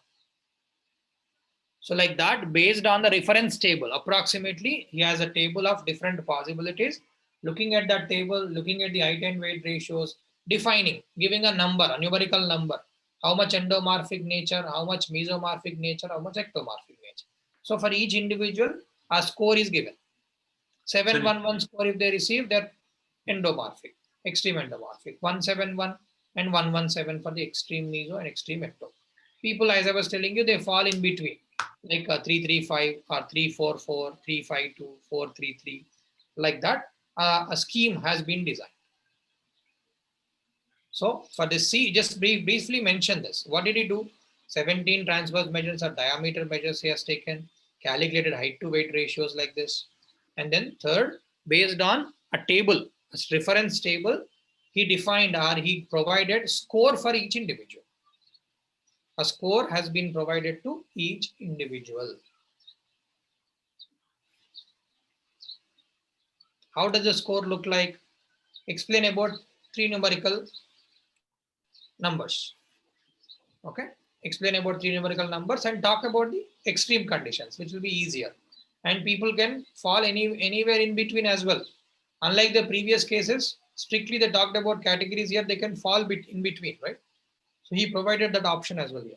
So like that, based on the reference table, approximately, he has a table of different possibilities. Looking at that table, looking at the height and weight ratios, defining, giving a number, a numerical number, how much endomorphic nature, how much mesomorphic nature, how much ectomorphic nature. So for each individual, a score is given. 711 score if they receive, they're endomorphic, extreme endomorphic. 171 and 117 for the extreme meso and extreme ecto. People, as I was telling you, they fall in between, like 335 or 344, 352, 433, like that. A scheme has been designed. So for this C, just briefly mention this. What did he do? 17 transverse measures or diameter measures he has taken, calculated height to weight ratios like this. And then third, based on a table, a reference table, he defined or he provided score for each individual. A score has been provided to each individual. How does the score look like? Explain about 3 numerical numbers. Okay, explain about 3 numerical numbers and talk about the extreme conditions, which will be easier. And people can fall anywhere in between as well. Unlike the previous cases, strictly they talked about categories. Here they can fall in between, right? So he provided that option as well here.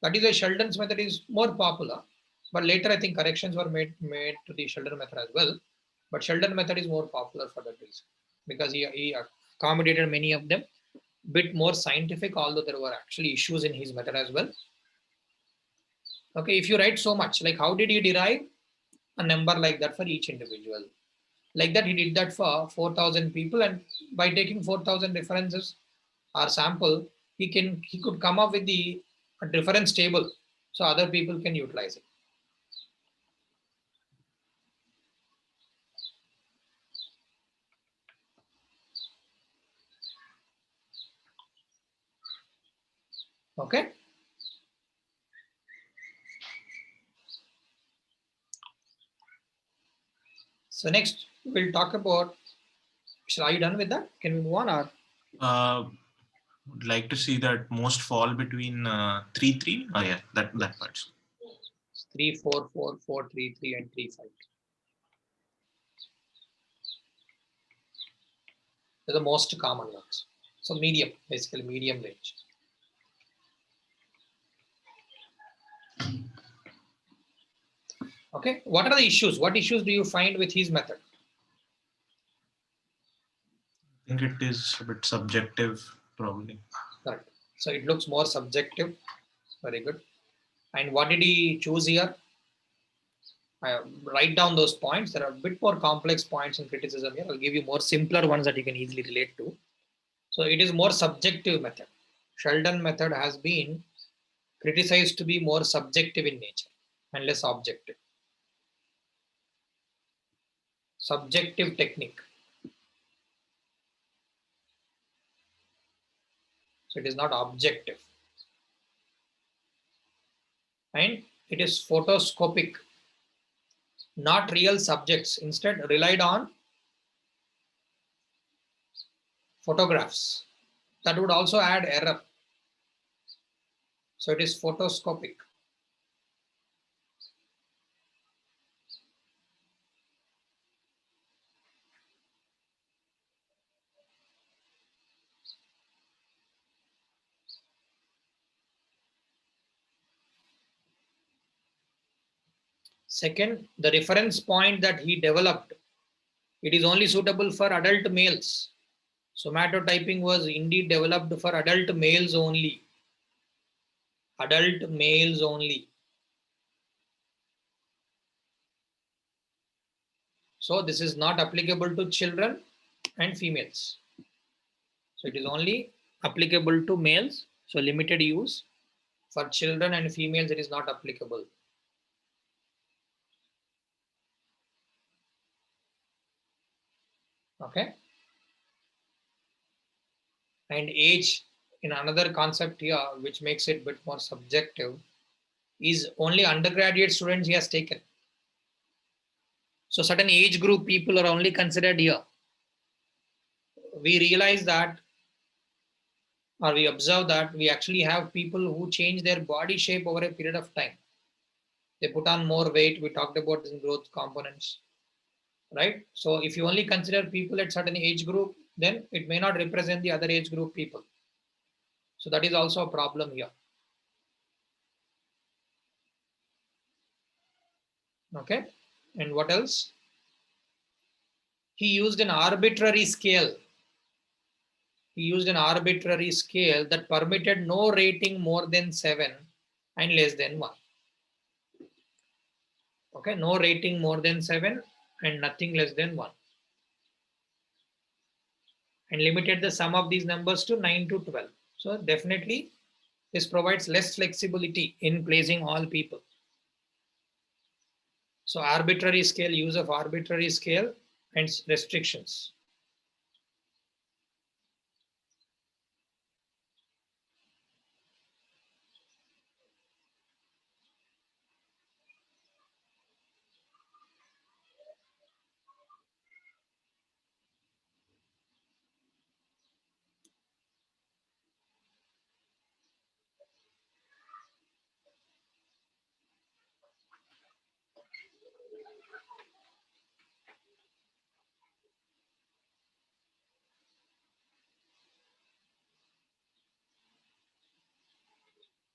That is why Sheldon's method is more popular. But later I think corrections were made to the Sheldon method as well. But Sheldon method is more popular for that reason, because he accommodated many of them, bit more scientific, although there were actually issues in his method as well. Okay, if you write so much, like how did he derive a number like that for each individual? Like that, he did that for 4,000 people, and by taking 4,000 references or sample, he could come up with a difference table, so other people can utilize it. Okay. So next we'll talk about. Are you done with that? Can we move on, or? Would like to see that most fall between 3, 3. Oh yeah, that parts. 3, 4, 4, 4, 3, 3, and 3, 5. They're the most common ones. So medium, basically medium range. Okay, what are the issues? What issues do you find with his method? I think it is a bit subjective, probably. Correct. So it looks more subjective. Very good. And what did he choose here? Write down those points. There are a bit more complex points in criticism here. I'll give you more simpler ones that you can easily relate to. So it is more subjective method. Sheldon method has been criticized to be more subjective in nature and less objective. Subjective technique. So it is not objective. And it is photoscopic, not real subjects. Instead, relied on photographs. That would also add error. So it is photoscopic. Second, the reference point that he developed, it is only suitable for adult males. Somatotyping was indeed developed for adult males only. Adult males only. So this is not applicable to children and females. So it is only applicable to males. So limited use. For children and females, it is not applicable. Okay. And age, in another concept here, which makes it a bit more subjective, is only undergraduate students he has taken. So certain age group people are only considered here. We realize that, or we observe that we actually have people who change their body shape over a period of time. They put on more weight. We talked about this in growth components, right? So if you only consider people at certain age group, then it may not represent the other age group people. So that is also a problem here. Okay. And what else? He used an arbitrary scale. He used an arbitrary scale that permitted no rating more than 7 and less than 1. Okay, no rating more than 7 and nothing less than 1. And limited the sum of these numbers to 9 to 12. So definitely this provides less flexibility in placing all people. So arbitrary scale, use of arbitrary scale and restrictions.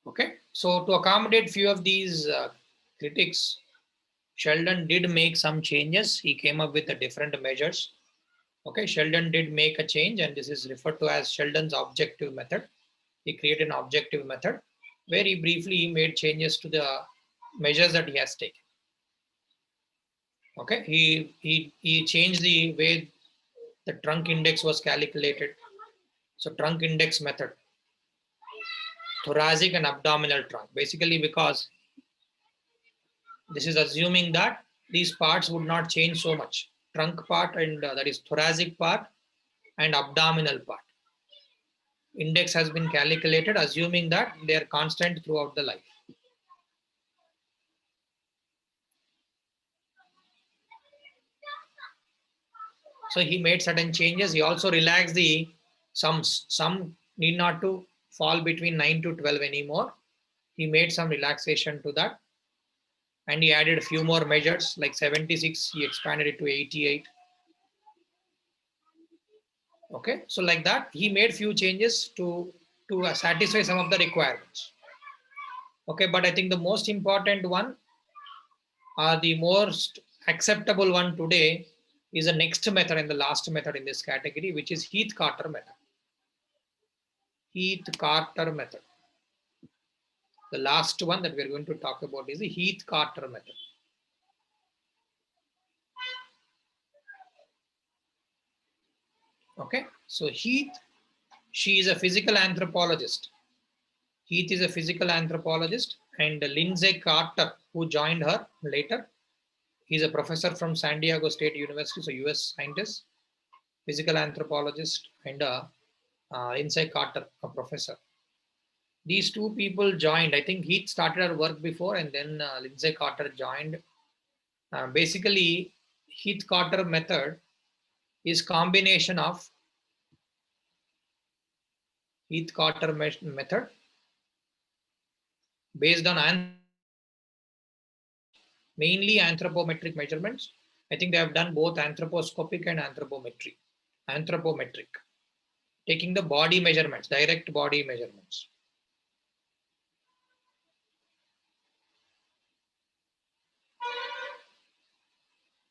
Okay, so to accommodate few of these critics, Sheldon did make some changes. He came up with a different measures. Okay, Sheldon did make a change, and this is referred to as Sheldon's objective method. He created an objective method where he briefly made changes to the measures that he has taken. Okay, he changed the way the trunk index was calculated. So trunk index method, thoracic and abdominal trunk, basically because this is assuming that these parts would not change so much. Trunk part and that is thoracic part and abdominal part. Index has been calculated assuming that they are constant throughout the life. So he made certain changes. He also relaxed the sums. Some need not to fall between 9 to 12 anymore. He made some relaxation to that. And he added a few more measures like 76, he expanded it to 88. Okay, so like that, he made few changes to satisfy some of the requirements. Okay, but I think the most important one or the most acceptable one today is the next method and the last method in this category, which is Heath-Carter method. Heath-Carter method. The last one that we're going to talk about is the Heath-Carter method. Okay, so Heath, she is a physical anthropologist. Heath is a physical anthropologist, and Lindsay Carter, who joined her later, he's a professor from San Diego State University, so US scientist, physical anthropologist, and Lindsay Carter, a professor. These two people joined. I think Heath started her work before, and then Lindsay Carter joined. Basically, Heath-Carter method is combination of Heath-Carter method based on mainly anthropometric measurements. I think they have done both anthroposcopic and anthropometric. Anthropometric, taking the body measurements, direct body measurements.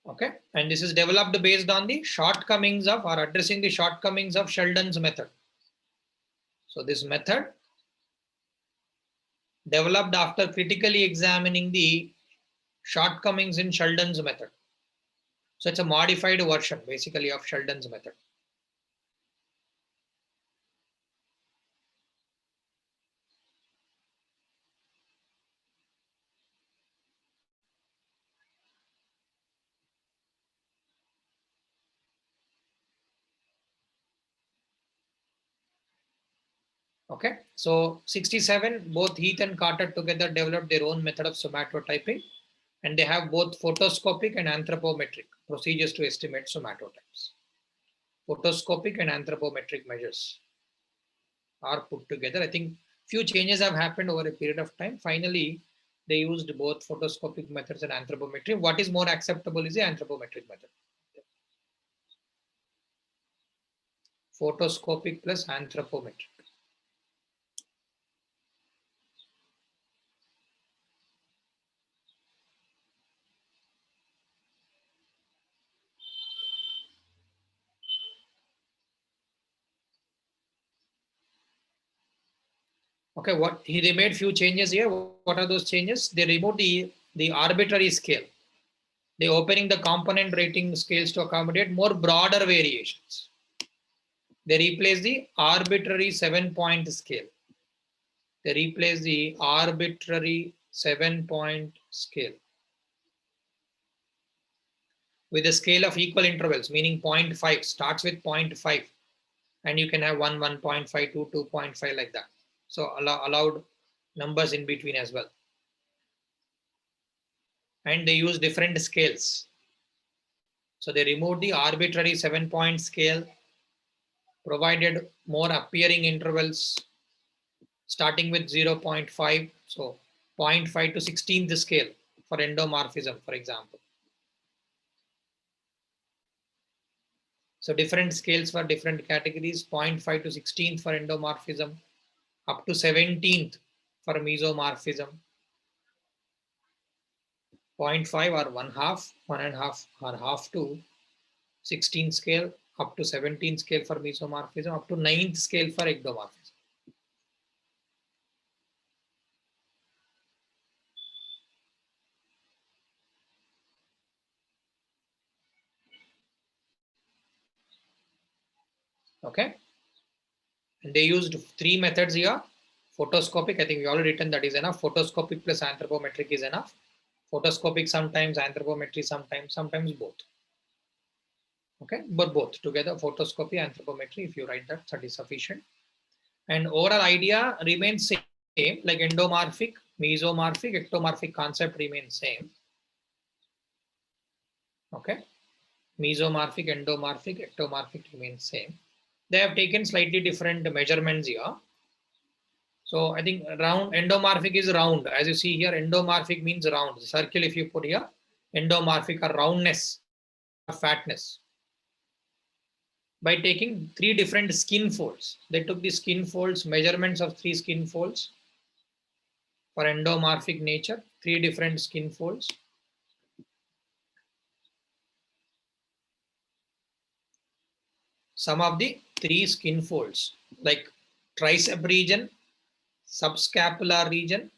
Okay, and this is developed based on the shortcomings of or addressing the shortcomings of Sheldon's method. So this method developed after critically examining the shortcomings in Sheldon's method. So it's a modified version basically of Sheldon's method. Okay, so 67, both Heath and Carter together developed their own method of somatotyping, and they have both photoscopic and anthropometric procedures to estimate somatotypes. Photoscopic and anthropometric measures are put together. I think few changes have happened over a period of time. Finally, they used both photoscopic methods and anthropometry. What is more acceptable is the anthropometric method. Photoscopic plus anthropometric. Okay, they made few changes here. What are those changes? They removed the arbitrary scale. They opening the component rating scales to accommodate more broader variations. They replace the arbitrary 7-point scale. They replace the arbitrary 7-point scale with a scale of equal intervals, meaning 0.5 starts with 0.5, and you can have 1, 1.5, 2, 2.5 like that. So allowed numbers in between as well. And they use different scales. So they removed the arbitrary 7-point scale, provided more appearing intervals starting with 0.5. So 0.5 to 16th scale for endomorphism, for example. So different scales for different categories, 0.5 to 16th for endomorphism, up to 17th for mesomorphism, 0.5 or 1.5 or half to 16 scale, up to 17 scale for mesomorphism, up to 9th scale for ectomorphism. Okay. And they used 3 methods here. Photoscopic, I think we already written that is enough. Photoscopic plus anthropometric is enough. Photoscopic sometimes, anthropometry sometimes both. Okay, but both together, photoscopy, anthropometry, if you write that, that is sufficient. And overall idea remains same, like endomorphic, mesomorphic, ectomorphic concept remains same. Okay, mesomorphic, endomorphic, ectomorphic remains same. They have taken slightly different measurements here. So I think round, endomorphic is round. As you see here, endomorphic means round. Circle if you put here, endomorphic or roundness or fatness. By taking 3 different skin folds. They took the skin folds, measurements of 3 skin folds for endomorphic nature, 3 different skin folds. Some of the 3 skin folds like tricep region, subscapular region,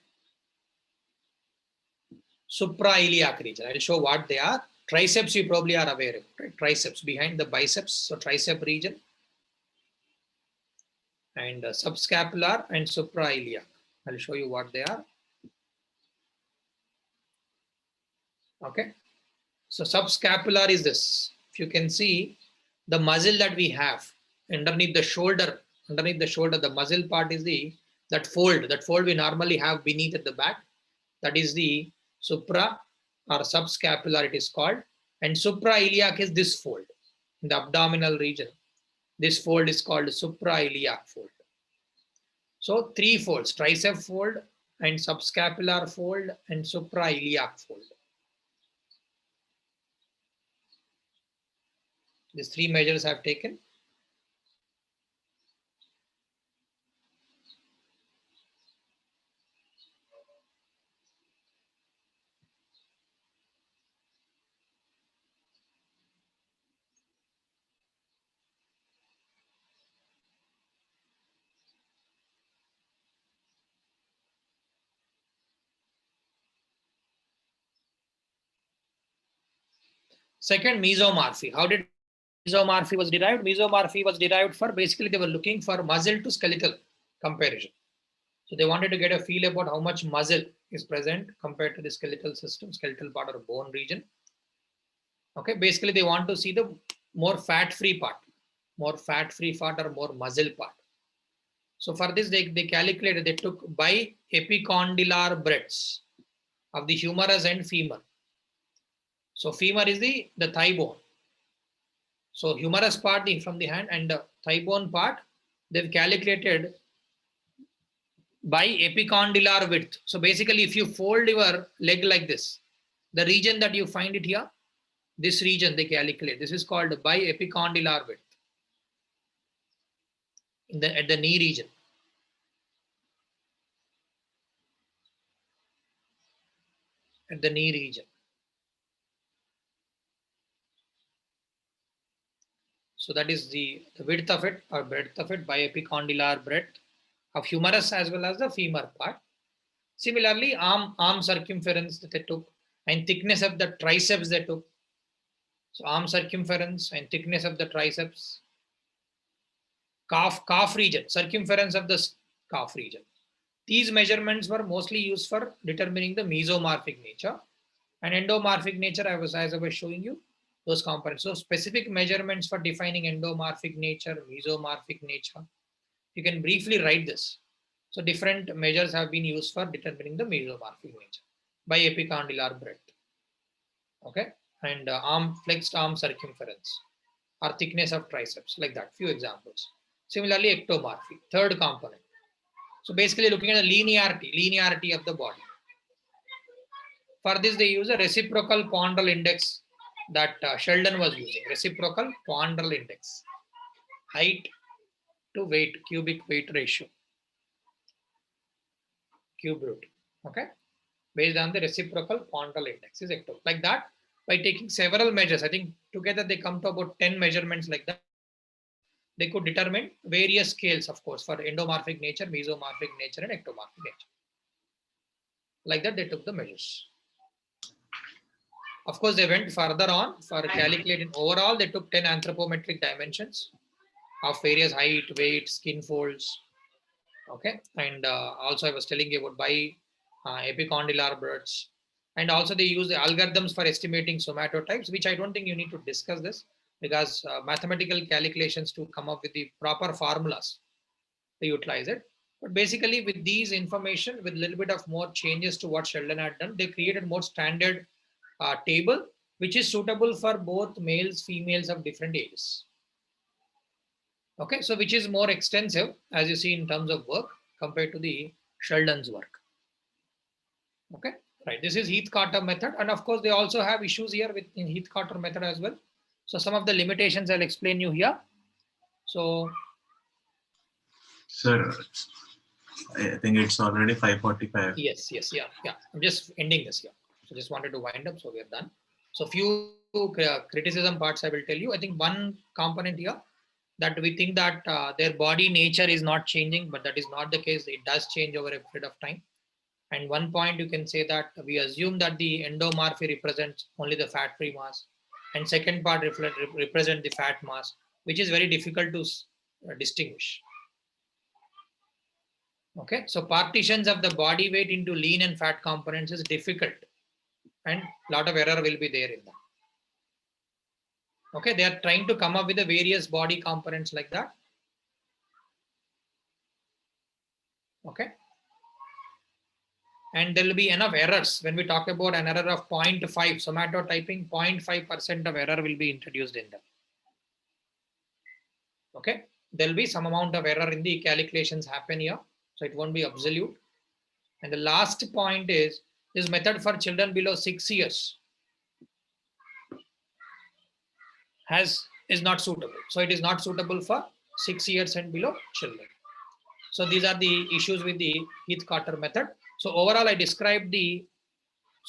suprailiac region. I'll show what they are. Triceps you probably are aware of, right? Triceps behind the biceps, so tricep region, and subscapular and suprailiac. I'll show you what they are. Okay, so subscapular is this. If you can see the muscle that we have underneath the shoulder, the muscle part is that fold we normally have beneath at the back. That is the supra or subscapular, it is called. And suprailiac is this fold in the abdominal region. This fold is called suprailiac fold. So 3 folds, tricep fold and subscapular fold and suprailiac fold. These 3 measures I have taken. Second, mesomorphy. How did mesomorphy was derived? Mesomorphy was derived for basically they were looking for muscle to skeletal comparison. So they wanted to get a feel about how much muscle is present compared to the skeletal system, skeletal part or bone region. Okay, basically they want to see the more fat-free part or more muscle part. So for this, they calculated, they took bi-epicondylar breadths of the humerus and femur. So femur is the thigh bone. So humerus part from the hand and the thigh bone part, they've calculated by epicondylar width. So basically, if you fold your leg like this, the region that you find it here, this region they calculate. This is called by epicondylar width at the knee region. At the knee region. So that is the width of it or breadth of it by epicondylar breadth of humerus as well as the femur part. Similarly, arm circumference that they took and thickness of the triceps they took. So arm circumference and thickness of the triceps. Calf region, circumference of the calf region. These measurements were mostly used for determining the mesomorphic nature and endomorphic nature. As I was showing you those components. So specific measurements for defining endomorphic nature, mesomorphic nature. You can briefly write this. So different measures have been used for determining the mesomorphic nature by epicondylar breadth. Okay, and flexed arm circumference or thickness of triceps, like that. Few examples. Similarly, ectomorphy, third component. So basically looking at the linearity of the body. For this, they use a reciprocal ponderal index that Sheldon was using. Reciprocal ponderal index. Height to weight, cubic weight ratio. cube root. Okay, based on the reciprocal Pontal index is ecto. Like that, by taking several measures, I think together they come to about 10 measurements like that. They could determine various scales, of course, for endomorphic nature, mesomorphic nature, and ectomorphic nature. Like that, they took the measures. Of course, they went further on for calculating overall. They took 10 anthropometric dimensions of various height, weight, skin folds. Okay, and also I was telling you about epicondylar birds. And also they use the algorithms for estimating somatotypes, which I don't think you need to discuss this because mathematical calculations to come up with the proper formulas to utilize it. But basically with these information, with a little bit of more changes to what Sheldon had done, they created more standard table, which is suitable for both males, females of different ages. Okay, so which is more extensive, as you see in terms of work compared to the Sheldon's work. Okay, right. This is Heath-Carter method. And of course, they also have issues here with in Heath-Carter method as well. So some of the limitations I'll explain you here. So, sir, I think it's already 5:45. yes, yeah. I'm just ending this here. So just wanted to wind up, so we're done. So few criticism parts I will tell you. I think one component here that we think that their body nature is not changing, but that is not the case. It does change over a period of time. And one point you can say that we assume that the endomorphy represents only the fat-free mass, and second part represent the fat mass, which is very difficult to distinguish. Okay, so partitions of the body weight into lean and fat components is difficult, and a lot of error will be there in that. Okay, they are trying to come up with the various body components like that. Okay. And there will be enough errors when we talk about an error of 0.5 somatotyping, 0.5% of error will be introduced in them. Okay, there will be some amount of error in the calculations happen here, so it won't be absolute. And the last point is this method for children below 6 years is not suitable. So it is not suitable for 6 years and below children. So these are the issues with the Heath-Carter method. So overall, I described the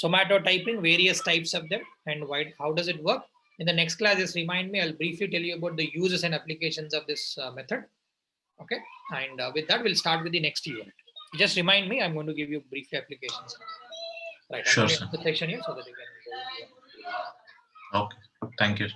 somatotyping, various types of them, and how does it work. In the next class, just remind me, I'll briefly tell you about the uses and applications of this method. Okay, and with that, we'll start with the next unit. Just remind me, I'm going to give you briefly applications. Right, Sure, I'm sir. going to the section here so that you can. Okay, thank you.